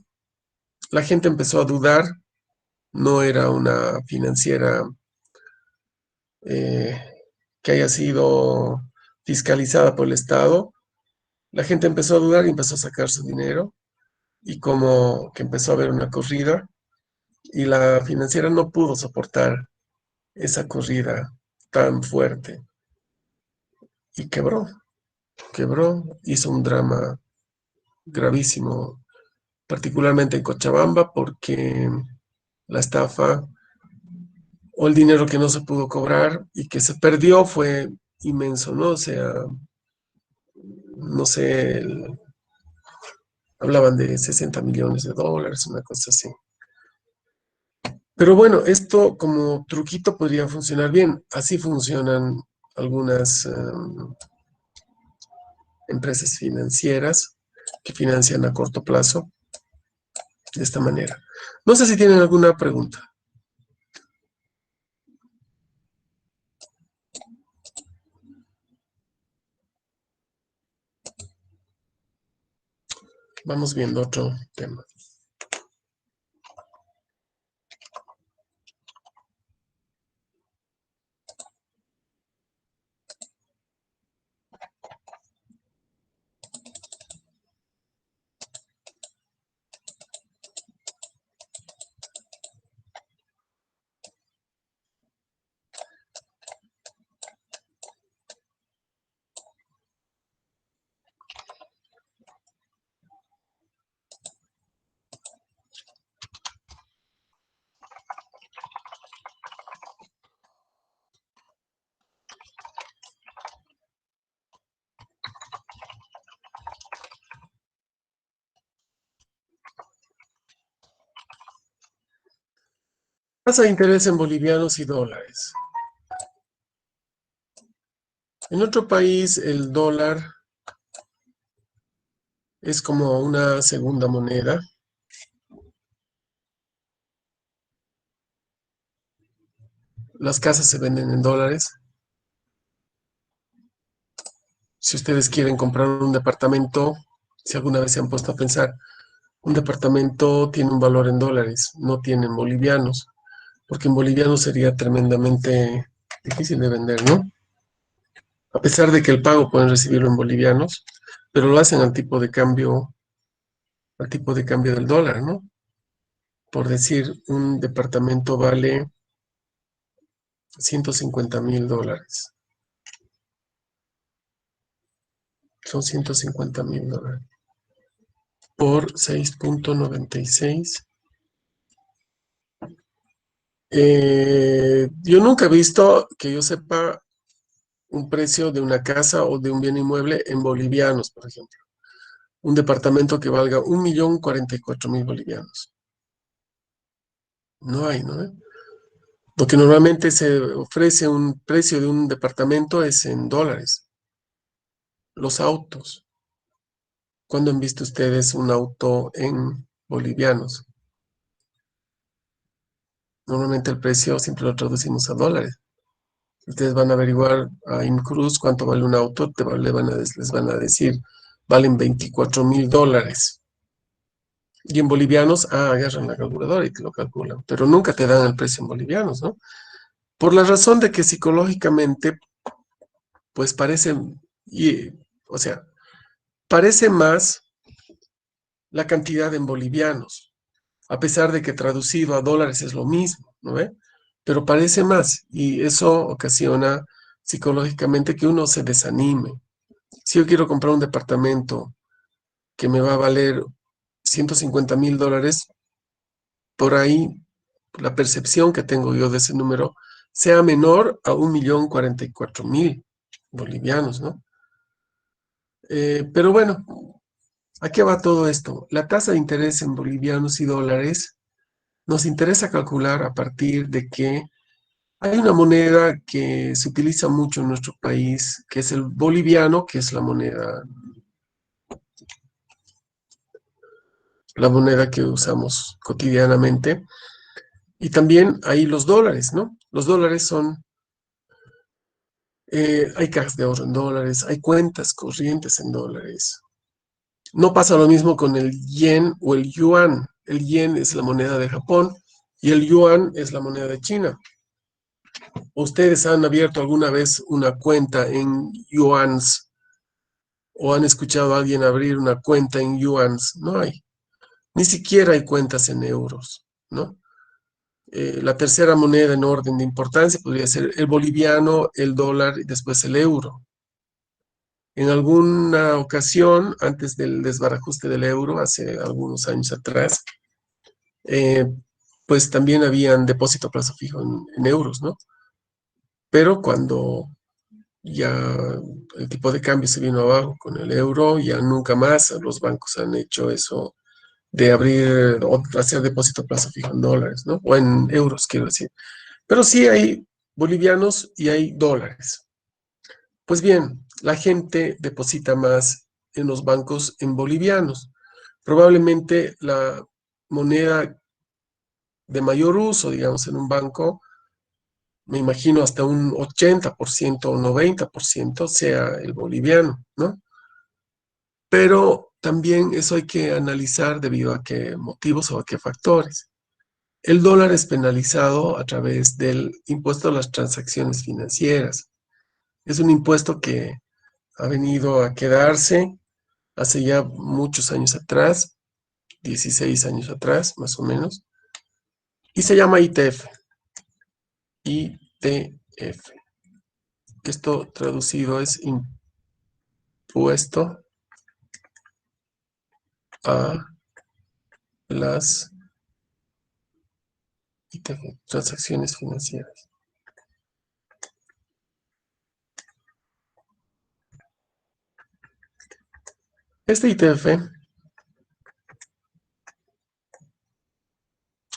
la gente empezó a dudar, no era una financiera eh, que haya sido fiscalizada por el Estado. La gente empezó a dudar y empezó a sacar su dinero y como que empezó a haber una corrida y la financiera no pudo soportar esa corrida tan fuerte y quebró, hizo un drama gravísimo, particularmente en Cochabamba, porque la estafa o el dinero que no se pudo cobrar y que se perdió fue inmenso, ¿no? O sea, no sé, hablaban de 60 millones de dólares, una cosa así. Pero bueno, esto como truquito podría funcionar bien. Así funcionan algunas empresas financieras que financian a corto plazo de esta manera. No sé si tienen alguna pregunta. Vamos viendo otro tema. Tasa de interés en bolivianos y dólares. En otro país el dólar es como una segunda moneda. Las casas se venden en dólares. Si ustedes quieren comprar un departamento, si alguna vez se han puesto a pensar, un departamento tiene un valor en dólares, no tiene en bolivianos, porque en bolivianos sería tremendamente difícil de vender, ¿no? A pesar de que el pago pueden recibirlo en bolivianos, pero lo hacen al tipo de cambio del dólar, ¿no? Por decir, un departamento vale 150.000 dólares. Son 150.000 dólares por 6.96. Yo nunca he visto, que yo sepa, un precio de una casa o de un bien inmueble en bolivianos, por ejemplo. Un departamento que valga 1.044.000 bolivianos. No hay, ¿no? Lo que normalmente se ofrece un precio de un departamento es en dólares. Los autos. ¿Cuándo han visto ustedes un auto en bolivianos? Normalmente el precio siempre lo traducimos a dólares. Ustedes van a averiguar a Incruz cuánto vale un auto, les van a decir, valen 24.000 dólares. Y en bolivianos, agarran la calculadora y te lo calculan, pero nunca te dan el precio en bolivianos, ¿no? Por la razón de que psicológicamente, pues parece, y, o sea, parece más la cantidad en bolivianos, a pesar de que traducido a dólares es lo mismo, ¿no ve? Pero parece más y eso ocasiona psicológicamente que uno se desanime. Si yo quiero comprar un departamento que me va a valer $150,000, por ahí la percepción que tengo yo de ese número sea menor a 1,044,000 bolivianos, ¿no? Pero bueno, ¿a qué va todo esto? La tasa de interés en bolivianos y dólares nos interesa calcular a partir de que hay una moneda que se utiliza mucho en nuestro país, que es el boliviano, que es la moneda que usamos cotidianamente. Y también hay los dólares, ¿no? Los dólares son, hay cajas de ahorro en dólares, hay cuentas corrientes en dólares. No pasa lo mismo con el yen o el yuan. El yen es la moneda de Japón y el yuan es la moneda de China. ¿Ustedes han abierto alguna vez una cuenta en yuans o han escuchado a alguien abrir una cuenta en yuans? No hay. Ni siquiera hay cuentas en euros, ¿no? La tercera moneda en orden de importancia podría ser el boliviano, el dólar y después el euro. En alguna ocasión, antes del desbarajuste del euro, hace algunos años atrás, eh, pues también habían depósito a plazo fijo en euros, ¿no? Pero cuando ya el tipo de cambio se vino abajo con el euro, ya nunca más los bancos han hecho eso de abrir o hacer depósito a plazo fijo en dólares, ¿no? O en euros, quiero decir. Pero sí hay bolivianos y hay dólares. Pues bien, la gente deposita más en los bancos en bolivianos. Probablemente la moneda de mayor uso, digamos, en un banco, me imagino hasta un 80% o 90% sea el boliviano, ¿no? Pero también eso hay que analizar debido a qué motivos o a qué factores. El dólar es penalizado a través del impuesto a las transacciones financieras. Es un impuesto que ha venido a quedarse hace ya muchos años atrás, 16 años atrás, más o menos, y se llama ITF. ITF. Esto traducido es impuesto a las ITF, transacciones financieras. Este ITF,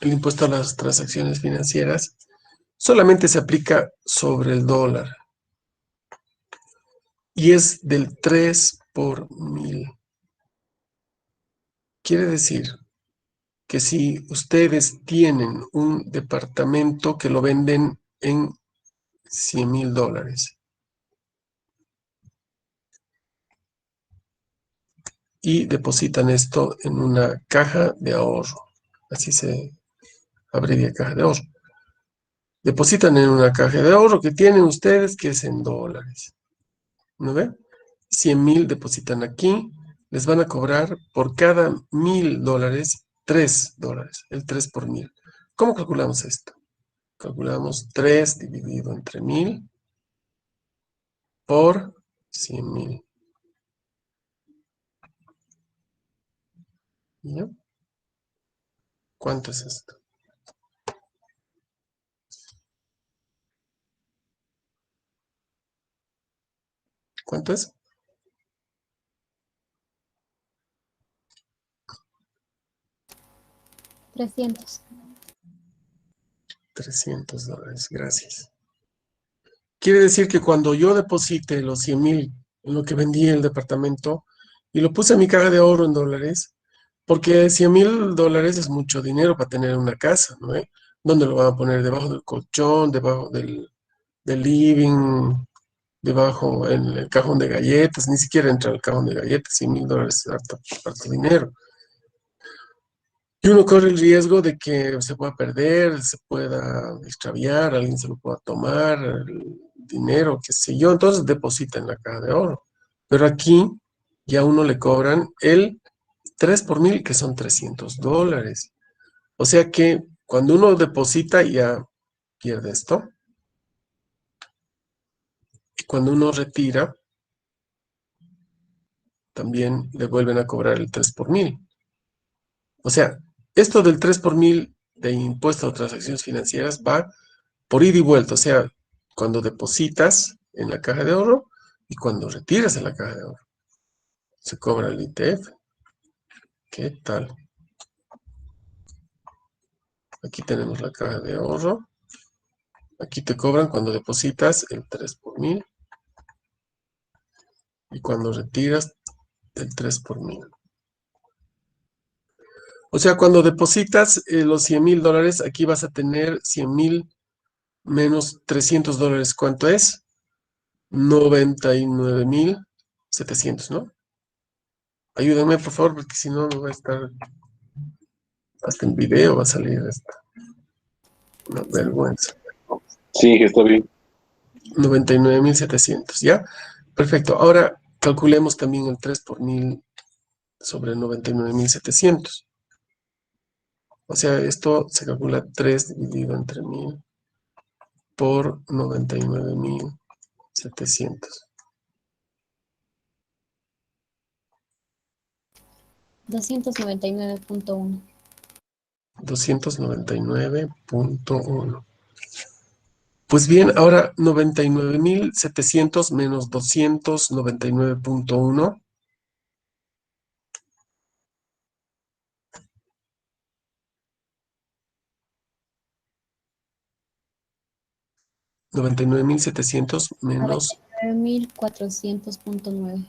el impuesto a las transacciones financieras, solamente se aplica sobre el dólar y es del 3 por 1000. Quiere decir que si ustedes tienen un departamento que lo venden en $100,000 y depositan esto en una caja de ahorro, así se abrevia caja de ahorro. Depositan en una caja de ahorro que tienen ustedes que es en dólares, ¿no ve? 100,000 depositan aquí, les van a cobrar por cada $1,000 $3, el 3 por 1000. ¿Cómo calculamos esto? Calculamos 3 dividido entre 1000 por 100,000. ¿Ya? ¿Cuánto es esto? ¿Cuánto es? 300. $300, gracias. Quiere decir que cuando yo deposite los 100,000 en lo que vendí el departamento y lo puse en mi caja de ahorro en dólares, porque $100,000 es mucho dinero para tener una casa, ¿no? ¿Dónde lo van a poner? Debajo del colchón, debajo del living, debajo en el cajón de galletas, ni siquiera entra el cajón de galletas, $100,000 es harto, harto dinero. Y uno corre el riesgo de que se pueda perder, se pueda extraviar, alguien se lo pueda tomar, el dinero, qué sé yo, entonces deposita en la caja de ahorro. Pero aquí ya a uno le cobran el 3 por 1000, que son $300. O sea que cuando uno deposita ya pierde esto. Y cuando uno retira, también le vuelven a cobrar el 3 por 1000. O sea, esto del 3 por mil de impuesto a transacciones financieras va por ida y vuelta. O sea, cuando depositas en la caja de ahorro y cuando retiras en la caja de ahorro. Se cobra el ITF. ¿Qué tal? Aquí tenemos la caja de ahorro. Aquí te cobran cuando depositas el 3 por mil y cuando retiras el 3 por mil. O sea, cuando depositas los $100,000, aquí vas a tener 100,000 menos $300. ¿Cuánto es? 99,700, ¿no? Ayúdenme, por favor, porque si no, me va a estar... Hasta en video va a salir esta. Una vergüenza. Sí, está bien. 99,700, ¿ya? Perfecto. Ahora calculemos también el 3 por mil sobre 99,700. O sea, esto se calcula 3 dividido entre 1000 por 99,700. 299.1. 299.1. Pues bien, ahora 99,700 menos 299.1. 99,700 menos... 99.400.9.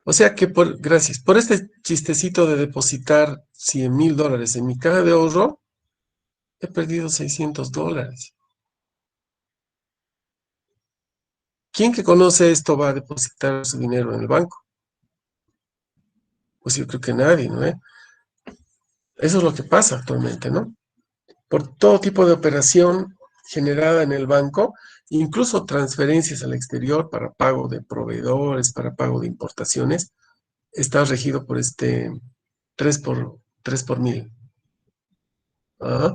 O sea que gracias, por este chistecito de depositar $100,000 en mi caja de ahorro, he perdido $600. ¿Quién que conoce esto va a depositar su dinero en el banco? Pues yo creo que nadie, ¿no? Eso es lo que pasa actualmente, ¿no? Por todo tipo de operación generada en el banco, incluso transferencias al exterior para pago de proveedores, para pago de importaciones, está regido por este 3 por mil. ¿Ah?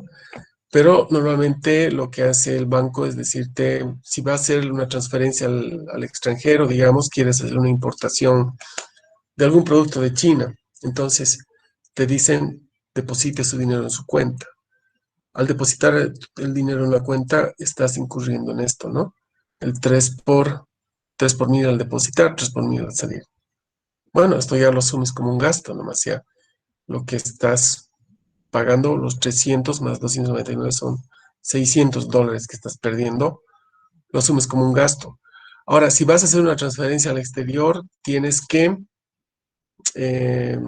Pero normalmente lo que hace el banco es decirte, si va a hacer una transferencia al extranjero, digamos, quieres hacer una importación de algún producto de China, entonces te dicen, deposite su dinero en su cuenta. Al depositar el dinero en la cuenta, estás incurriendo en esto, ¿no? El 3 por mil al depositar, 3 por mil al salir. Bueno, esto ya lo asumes como un gasto, nomás ya. Lo que estás pagando, los 300 más 299 son $600 que estás perdiendo, lo asumes como un gasto. Ahora, si vas a hacer una transferencia al exterior, tienes que, eh,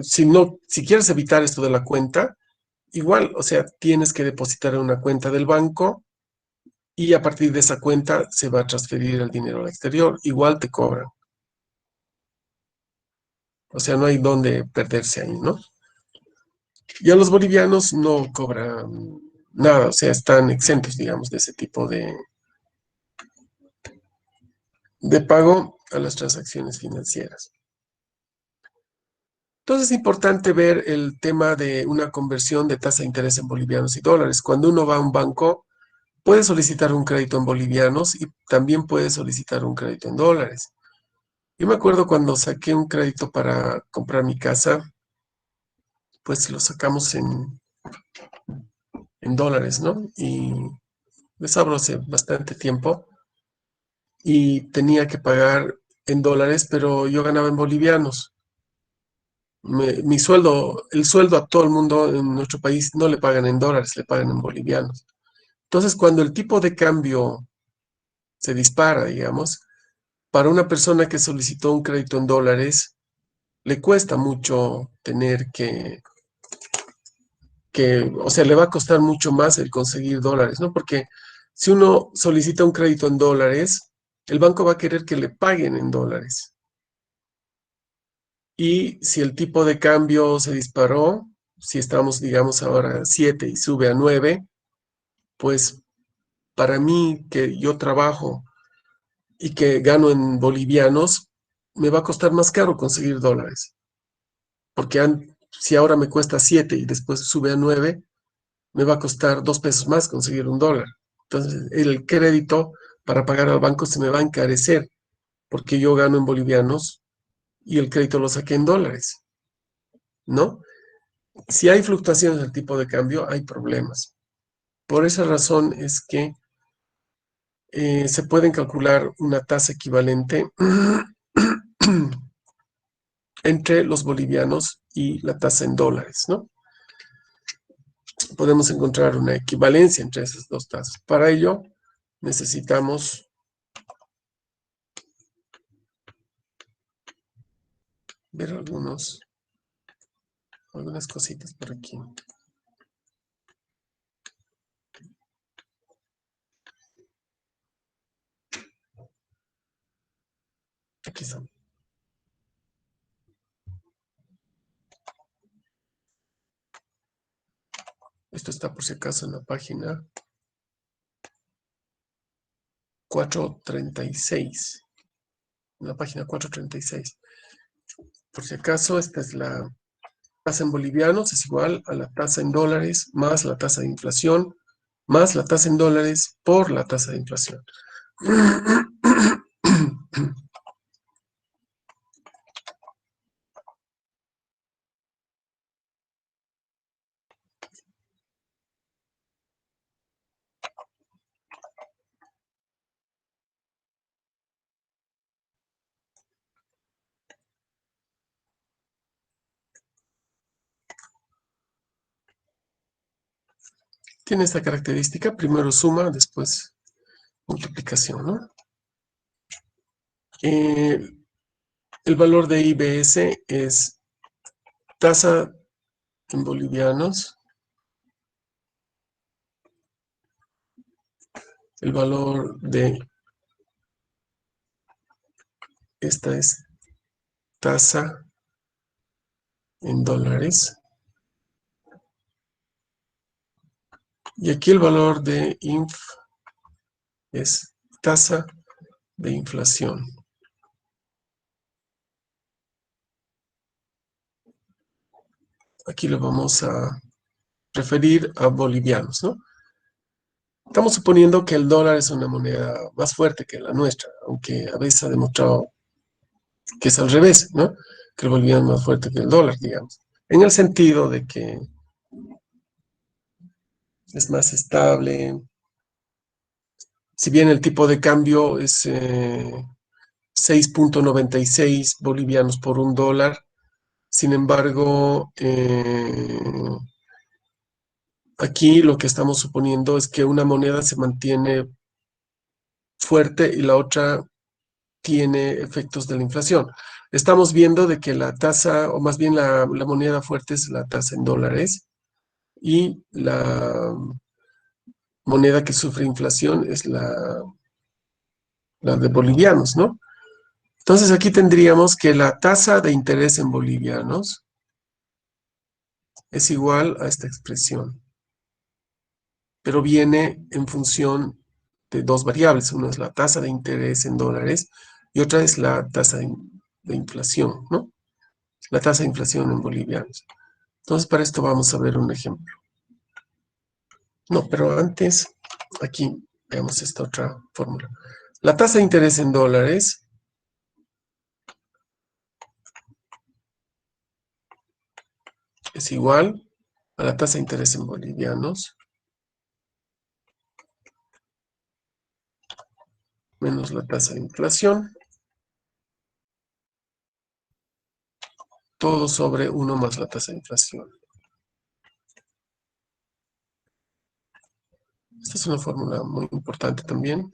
si quieres evitar esto de la cuenta, igual, o sea, tienes que depositar en una cuenta del banco y a partir de esa cuenta se va a transferir el dinero al exterior. Igual te cobran. O sea, no hay dónde perderse ahí, ¿no? Y a los bolivianos no cobran nada, o sea, están exentos, digamos, de ese tipo de pago a las transacciones financieras. Entonces es importante ver el tema de una conversión de tasa de interés en bolivianos y dólares. Cuando uno va a un banco, puede solicitar un crédito en bolivianos y también puede solicitar un crédito en dólares. Yo me acuerdo cuando saqué un crédito para comprar mi casa, pues lo sacamos en dólares, ¿no? Y les hablo hace bastante tiempo y tenía que pagar en dólares, pero yo ganaba en bolivianos. Mi sueldo, el sueldo a todo el mundo en nuestro país no le pagan en dólares, le pagan en bolivianos. Entonces, cuando el tipo de cambio se dispara, digamos, para una persona que solicitó un crédito en dólares, le cuesta mucho tener o sea, le va a costar mucho más el conseguir dólares, ¿no? Porque si uno solicita un crédito en dólares, el banco va a querer que le paguen en dólares. Y si el tipo de cambio se disparó, si estamos, digamos, ahora a 7 y sube a 9, pues para mí que yo trabajo y que gano en bolivianos, me va a costar más caro conseguir dólares. Porque si ahora me cuesta 7 y después sube a 9, me va a costar 2 pesos más conseguir un dólar. Entonces, el crédito para pagar al banco se me va a encarecer. porque yo gano en bolivianos y el crédito lo saqué en dólares, ¿no? Si hay fluctuaciones del tipo de cambio, hay problemas. Por esa razón es que se pueden calcular una tasa equivalente entre los bolivianos y la tasa en dólares, ¿no? Podemos encontrar una equivalencia entre esas dos tasas. Para ello, necesitamos ver algunas cositas por aquí. Aquí están. Esto está por si acaso en la página 436. En la página 436. Por si acaso, esta es la tasa en bolivianos, es igual a la tasa en dólares más la tasa de inflación más la tasa en dólares por la tasa de inflación. Tiene esta característica, primero suma, después multiplicación, ¿no? El valor de IBS es tasa en bolivianos, el valor de esta es tasa en dólares, y aquí el valor de INF es tasa de inflación. Aquí lo vamos a referir a bolivianos, ¿no? Estamos suponiendo que el dólar es una moneda más fuerte que la nuestra, aunque a veces ha demostrado que es al revés, ¿no? Que el boliviano es más fuerte que el dólar, digamos. En el sentido de que es más estable. Si bien el tipo de cambio es 6.96 bolivianos por un dólar, sin embargo, aquí lo que estamos suponiendo es que una moneda se mantiene fuerte y la otra tiene efectos de la inflación. Estamos viendo de que la tasa, o más bien la moneda fuerte es la tasa en dólares y la moneda que sufre inflación es la de bolivianos, ¿no? Entonces aquí tendríamos que la tasa de interés en bolivianos es igual a esta expresión, pero viene en función de dos variables. Una es la tasa de interés en dólares y otra es la tasa de inflación, ¿no? La tasa de inflación en bolivianos. Entonces, para esto vamos a ver un ejemplo. No, pero antes, aquí veamos esta otra fórmula. La tasa de interés en dólares es igual a la tasa de interés en bolivianos menos la tasa de inflación, todo sobre 1 más la tasa de inflación. Esta es una fórmula muy importante también.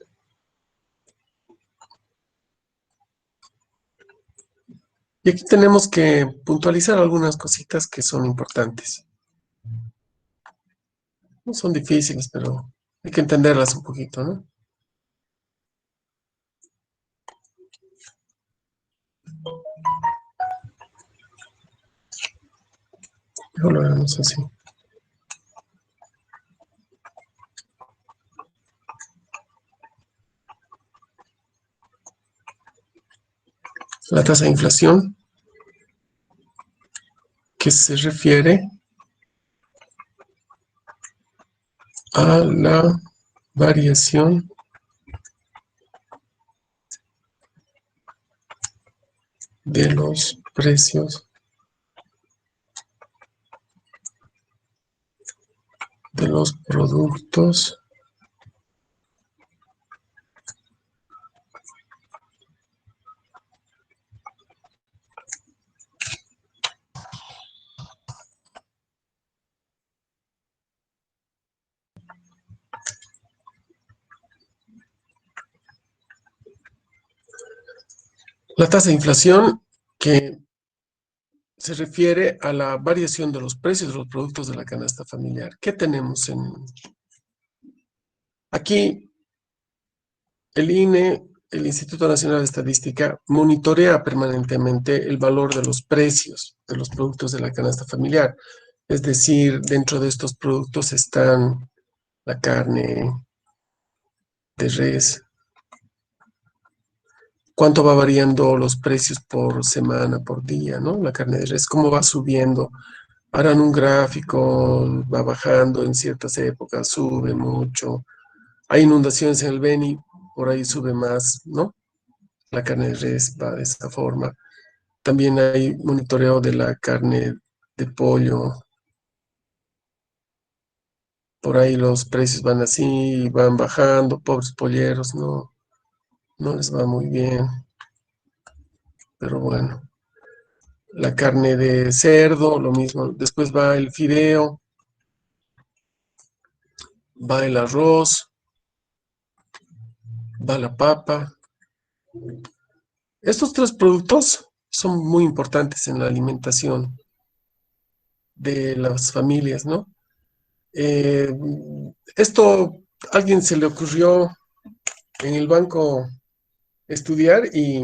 Y aquí tenemos que puntualizar algunas cositas que son importantes. No son difíciles, pero hay que entenderlas un poquito, ¿no? Mejor lo haremos así. La tasa de inflación, que se refiere a la variación de los precios de los productos La tasa de inflación, que se refiere a la variación de los precios de los productos de la canasta familiar. ¿Qué tenemos aquí? El INE, el Instituto Nacional de Estadística, monitorea permanentemente el valor de los precios de los productos de la canasta familiar. Es decir, dentro de estos productos están la carne de res, cuánto va variando los precios por semana, por día, ¿no? La carne de res, cómo va subiendo. Harán un gráfico, va bajando en ciertas épocas, sube mucho. Hay inundaciones en el Beni, por ahí sube más, ¿no? La carne de res va de esa forma. También hay monitoreo de la carne de pollo. Por ahí los precios van así, van bajando, pobres polleros, no les va muy bien, pero bueno. La carne de cerdo, lo mismo. Después va el fideo, va el arroz, va la papa. Estos tres productos son muy importantes en la alimentación de las familias, ¿no? Eh, Esto a alguien se le ocurrió en el banco estudiar y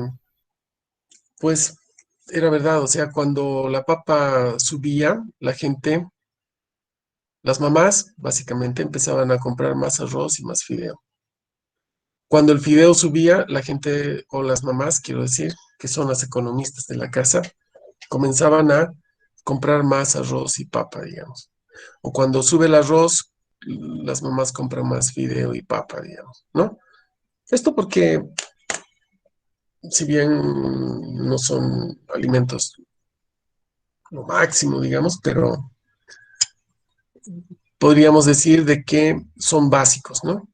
pues era verdad, o sea, cuando la papa subía, la gente, las mamás básicamente empezaban a comprar más arroz y más fideo. Cuando el fideo subía, la gente, o las mamás, quiero decir, que son las economistas de la casa, comenzaban a comprar más arroz y papa, digamos. O cuando sube el arroz, las mamás compran más fideo y papa, digamos, ¿no? Esto porque, si bien no son alimentos lo máximo, digamos, pero podríamos decir de que son básicos, ¿no?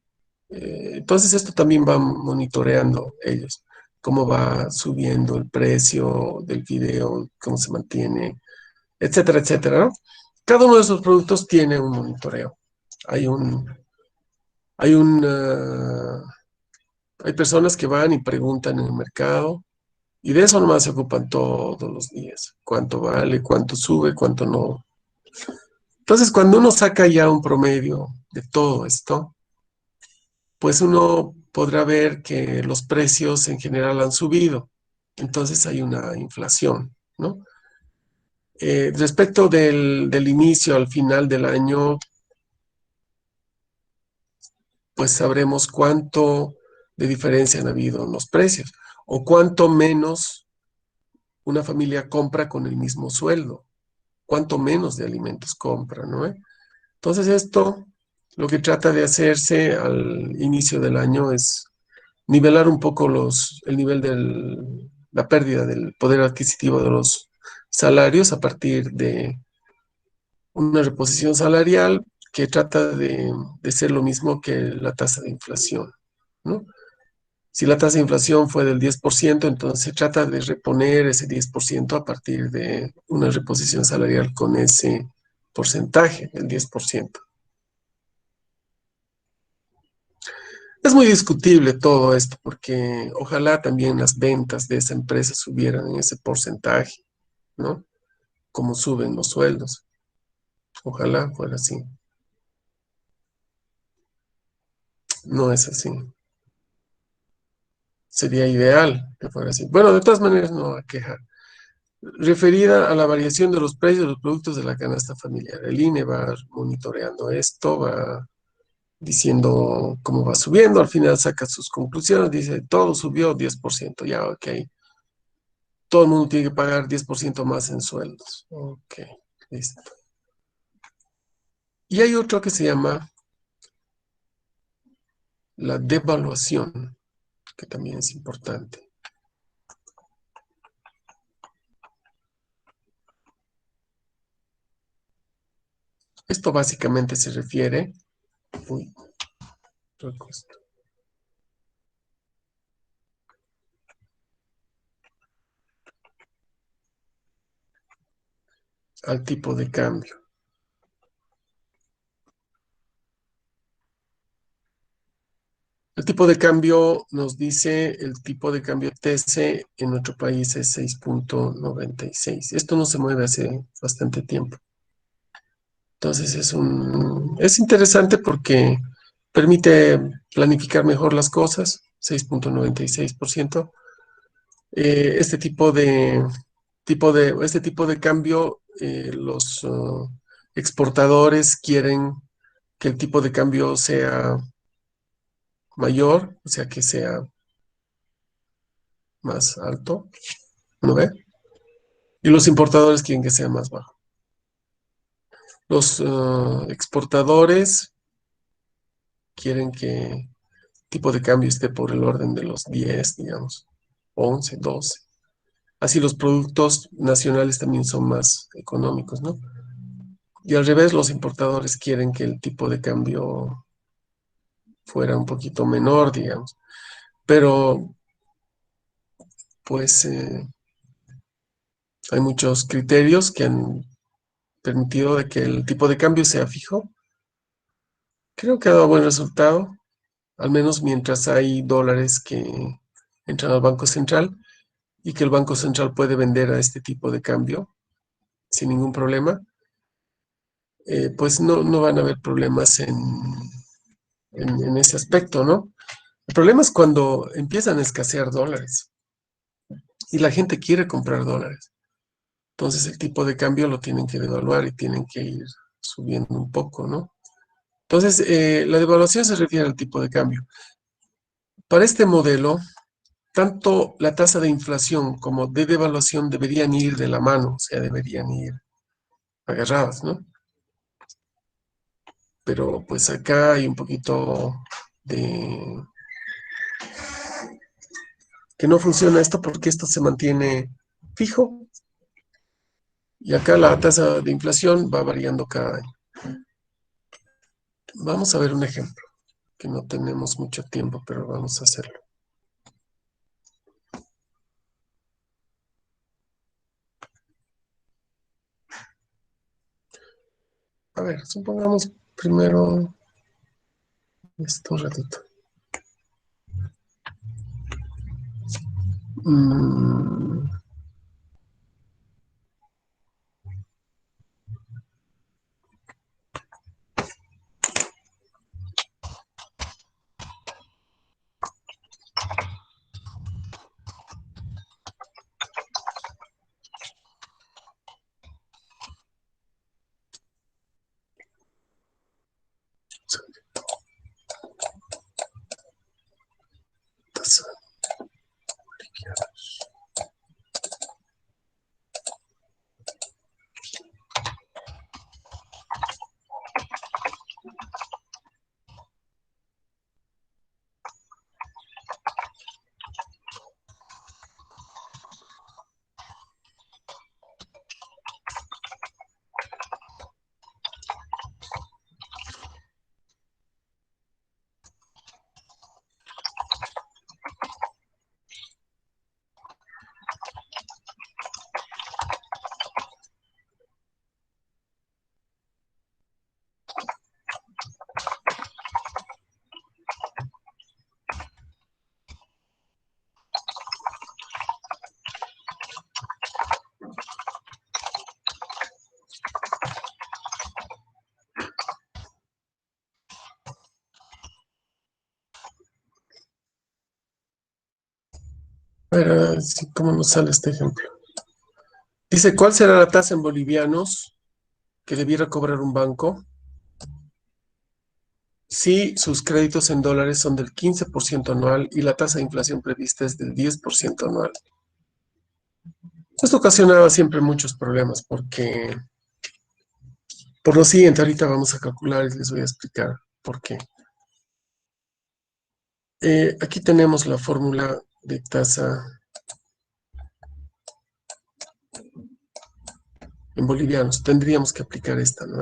Entonces esto también va monitoreando ellos, cómo va subiendo el precio del video, cómo se mantiene, etcétera, etcétera, ¿no? Cada uno de esos productos tiene un monitoreo. Hay un, hay un, hay personas que van y preguntan en el mercado y de eso nomás se ocupan todos los días. Cuánto vale, cuánto sube, cuánto no. Entonces, cuando uno saca ya un promedio de todo esto, pues uno podrá ver que los precios en general han subido. Entonces hay una inflación, ¿no? Respecto del inicio al final del año, pues sabremos cuánto de diferencia han habido en los precios o cuánto menos una familia compra con el mismo sueldo, cuánto menos de alimentos compra, ¿no? Entonces esto, lo que trata de hacerse al inicio del año es nivelar un poco el nivel de la pérdida del poder adquisitivo de los salarios a partir de una reposición salarial que trata de ser lo mismo que la tasa de inflación, ¿no? Si la tasa de inflación fue del 10%, entonces se trata de reponer ese 10% a partir de una reposición salarial con ese porcentaje, el 10%. Es muy discutible todo esto porque ojalá también las ventas de esa empresa subieran en ese porcentaje, ¿no? Como suben los sueldos. Ojalá fuera así. No es así. Sería ideal que fuera así. Bueno, de todas maneras no va a quejar. Referida a la variación de los precios de los productos de la canasta familiar. El INE va monitoreando esto, va diciendo cómo va subiendo, al final saca sus conclusiones, dice, todo subió 10%, ya, ok. Todo el mundo tiene que pagar 10% más en sueldos. Ok, listo. Y hay otro que se llama la devaluación, que también es importante. Esto básicamente se refiere, uy, recuesto, al tipo de cambio. El tipo de cambio nos dice, el tipo de cambio TC en nuestro país es 6.96. Esto no se mueve hace bastante tiempo. Entonces es interesante porque permite planificar mejor las cosas, 6.96%. Este este tipo de cambio, los exportadores quieren que el tipo de cambio sea mayor, o sea, que sea más alto, ¿no ve? Y los importadores quieren que sea más bajo. Los exportadores quieren que el tipo de cambio esté por el orden de los 10, digamos, 11, 12. Así los productos nacionales también son más económicos, ¿no? Y al revés, los importadores quieren que el tipo de cambio fuera un poquito menor, digamos. Pero, pues, hay muchos criterios que han permitido de que el tipo de cambio sea fijo. Creo que ha dado buen resultado, al menos mientras hay dólares que entran al Banco Central y que el Banco Central puede vender a este tipo de cambio sin ningún problema, pues no van a haber problemas en ese aspecto, ¿no? El problema es cuando empiezan a escasear dólares y la gente quiere comprar dólares. Entonces el tipo de cambio lo tienen que devaluar y tienen que ir subiendo un poco, ¿no? Entonces, la devaluación se refiere al tipo de cambio. Para este modelo, tanto la tasa de inflación como de devaluación deberían ir de la mano, o sea, deberían ir agarradas, ¿no? Pero pues acá hay un poquito de que no funciona esto porque esto se mantiene fijo y acá la tasa de inflación va variando cada año. Vamos a ver un ejemplo, que no tenemos mucho tiempo, pero vamos a hacerlo. A ver, supongamos primero esto un ratito. Mm, tasa. A ver, ¿cómo nos sale este ejemplo? Dice, ¿cuál será la tasa en bolivianos que debiera cobrar un banco si sus créditos en dólares son del 15% anual y la tasa de inflación prevista es del 10% anual? Esto ocasionaba siempre muchos problemas porque, por lo siguiente, ahorita vamos a calcular y les voy a explicar por qué. Aquí tenemos la fórmula de tasa en bolivianos. Tendríamos que aplicar esta, ¿no?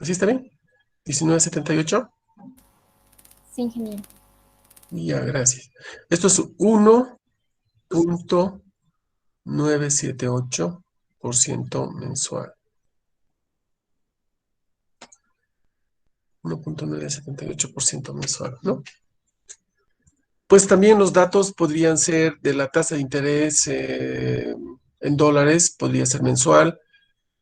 ¿Así está bien? 19.78. Sí, ingeniero. Ya, gracias. Esto es 1.978% mensual. 1.978% mensual, ¿no? Pues también los datos podrían ser de la tasa de interés en dólares, podría ser mensual.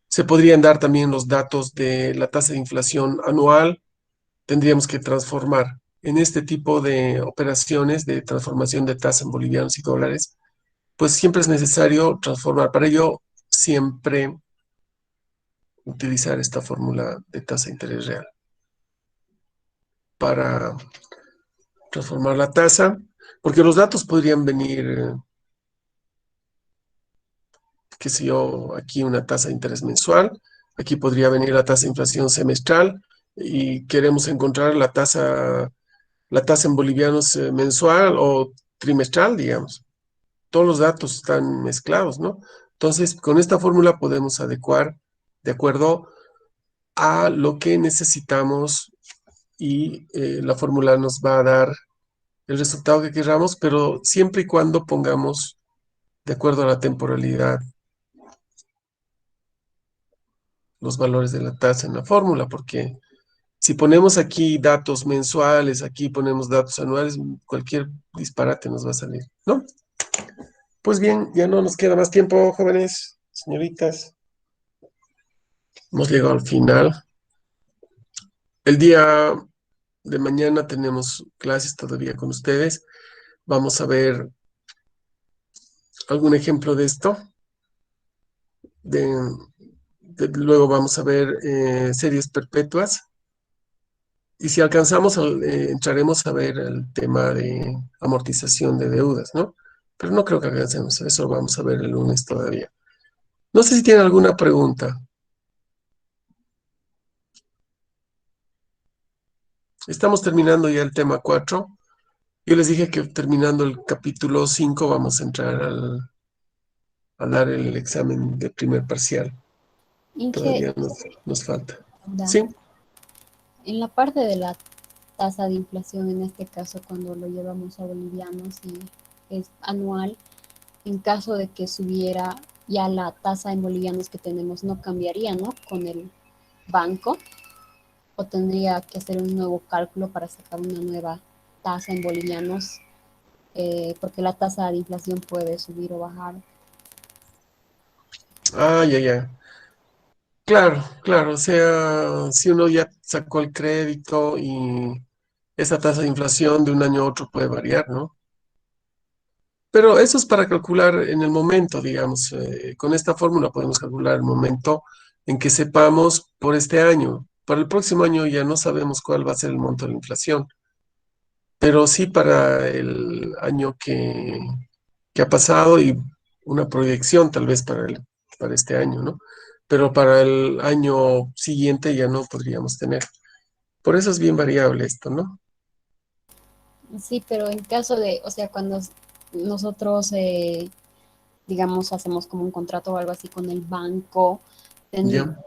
Se podrían dar también los datos de la tasa de inflación anual. Tendríamos que transformar en este tipo de operaciones de transformación de tasa en bolivianos y dólares, pues siempre es necesario transformar. Para ello, siempre utilizar esta fórmula de tasa de interés real para transformar la tasa, porque los datos podrían venir, qué sé yo, aquí una tasa de interés mensual, aquí podría venir la tasa de inflación semestral y queremos encontrar la tasa en bolivianos mensual o trimestral, digamos. Todos los datos están mezclados, ¿no? Entonces, con esta fórmula podemos adecuar de acuerdo a lo que necesitamos y la fórmula nos va a dar el resultado que queramos, pero siempre y cuando pongamos de acuerdo a la temporalidad los valores de la tasa en la fórmula, porque si ponemos aquí datos mensuales, aquí ponemos datos anuales, cualquier disparate nos va a salir, ¿no? Pues bien, ya no nos queda más tiempo, jóvenes, señoritas. Hemos llegado al final. El día de mañana tenemos clases todavía con ustedes. Vamos a ver algún ejemplo de esto. Luego vamos a ver series perpetuas. Y si alcanzamos, entraremos a ver el tema de amortización de deudas, ¿no? Pero no creo que alcancemos. Eso lo vamos a ver el lunes todavía. No sé si tienen alguna pregunta. Estamos terminando ya el tema 4. Yo les dije que terminando el capítulo 5 vamos a entrar a dar el examen de primer parcial. Inge, Todavía nos falta. ¿verdad? ¿Sí? En la parte de la tasa de inflación, en este caso cuando lo llevamos a bolivianos y es anual, en caso de que subiera ya la tasa en bolivianos que tenemos, no cambiaría, ¿no? Con el banco, o tendría que hacer un nuevo cálculo para sacar una nueva tasa en bolivianos, porque la tasa de inflación puede subir o bajar. Ah, ya. Claro, claro. O sea, si uno ya sacó el crédito y esa tasa de inflación de un año a otro puede variar, ¿no? Pero eso es para calcular en el momento, digamos. Con esta fórmula podemos calcular el momento en que sepamos por este año. Para el próximo año ya no sabemos cuál va a ser el monto de la inflación, pero sí para el año que ha pasado y una proyección tal vez para este año, ¿no? Pero para el año siguiente ya no podríamos tener. Por eso es bien variable esto, ¿no? Sí, pero en caso de, o sea, cuando nosotros, digamos, hacemos como un contrato o algo así con el banco, ten- Ya.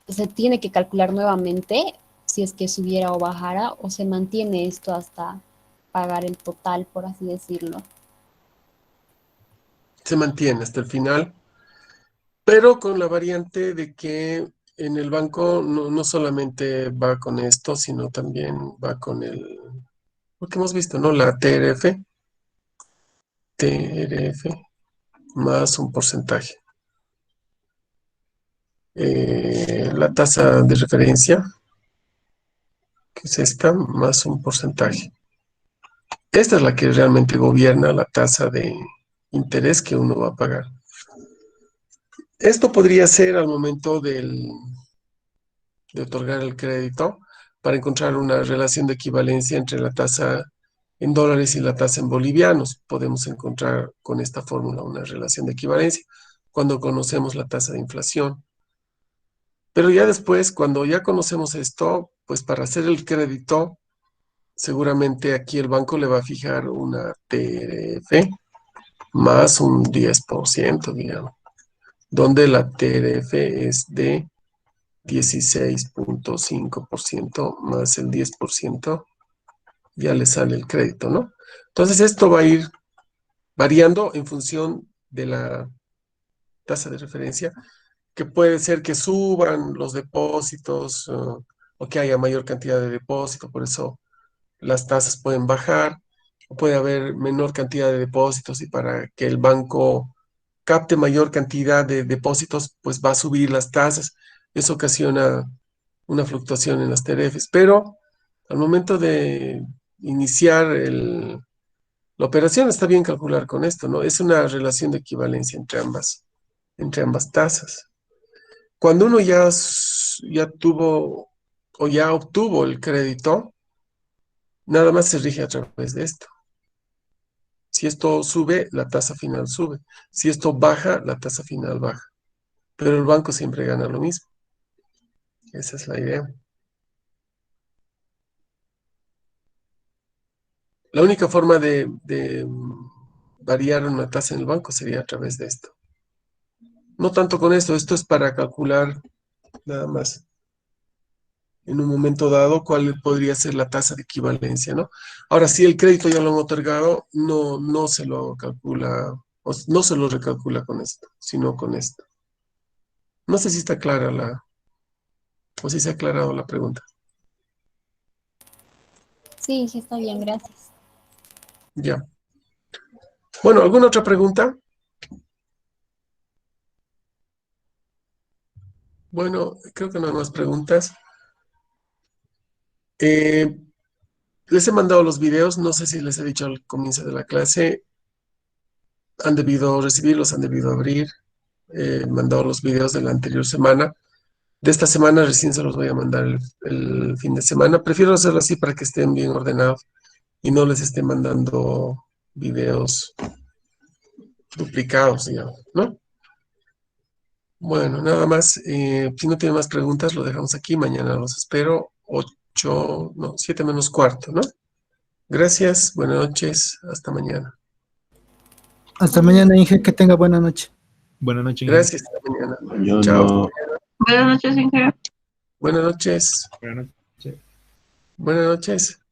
se tiene que calcular nuevamente si es que subiera o bajara, o se mantiene esto hasta pagar el total, por así decirlo. Se mantiene hasta el final, pero con la variante de que en el banco no solamente va con esto, sino también va con lo que hemos visto, ¿no? La TRF más un porcentaje. La tasa de referencia, que es esta, más un porcentaje. Esta es la que realmente gobierna la tasa de interés que uno va a pagar. Esto podría ser al momento de otorgar el crédito para encontrar una relación de equivalencia entre la tasa en dólares y la tasa en bolivianos. Podemos encontrar con esta fórmula una relación de equivalencia cuando conocemos la tasa de inflación. Pero ya después, cuando ya conocemos esto, pues para hacer el crédito, seguramente aquí el banco le va a fijar una TRF más un 10%, digamos, donde la TRF es de 16.5% más el 10%, ya le sale el crédito, ¿no? Entonces esto va a ir variando en función de la tasa de referencia, que puede ser que suban los depósitos o que haya mayor cantidad de depósitos, por eso las tasas pueden bajar, o puede haber menor cantidad de depósitos y para que el banco capte mayor cantidad de depósitos, pues va a subir las tasas. Eso ocasiona una fluctuación en las TRFs, pero al momento de iniciar la operación está bien calcular con esto, ¿no? Es una relación de equivalencia entre ambas tasas. Cuando uno ya tuvo o ya obtuvo el crédito, nada más se rige a través de esto. Si esto sube, la tasa final sube. Si esto baja, la tasa final baja. Pero el banco siempre gana lo mismo. Esa es la idea. La única forma de variar una tasa en el banco sería a través de esto. No tanto con esto es para calcular nada más en un momento dado cuál podría ser la tasa de equivalencia, ¿no? Ahora, si el crédito ya lo han otorgado, no se lo calcula, no se lo recalcula con esto, sino con esto. No sé si está clara o si se ha aclarado la pregunta. Sí, sí, está bien, gracias. Ya. Bueno, ¿alguna otra pregunta? Bueno, creo que no hay más preguntas. Les he mandado los videos, no sé si les he dicho al comienzo de la clase, han debido recibirlos, han debido abrir. He mandado los videos de la anterior semana. De esta semana recién se los voy a mandar el fin de semana. Prefiero hacerlo así para que estén bien ordenados y no les esté mandando videos duplicados, digamos, ¿no? Bueno, nada más. Si no tienen más preguntas, lo dejamos aquí. Mañana los espero. 7 menos cuarto, ¿no? Gracias, buenas noches, hasta mañana. Hasta mañana, Inge, que tenga buena noche. Buenas noches. Gracias, hasta mañana. Yo Chao. no. Buenas noches, Inge. Buenas noches. Buenas noches. Buenas noches.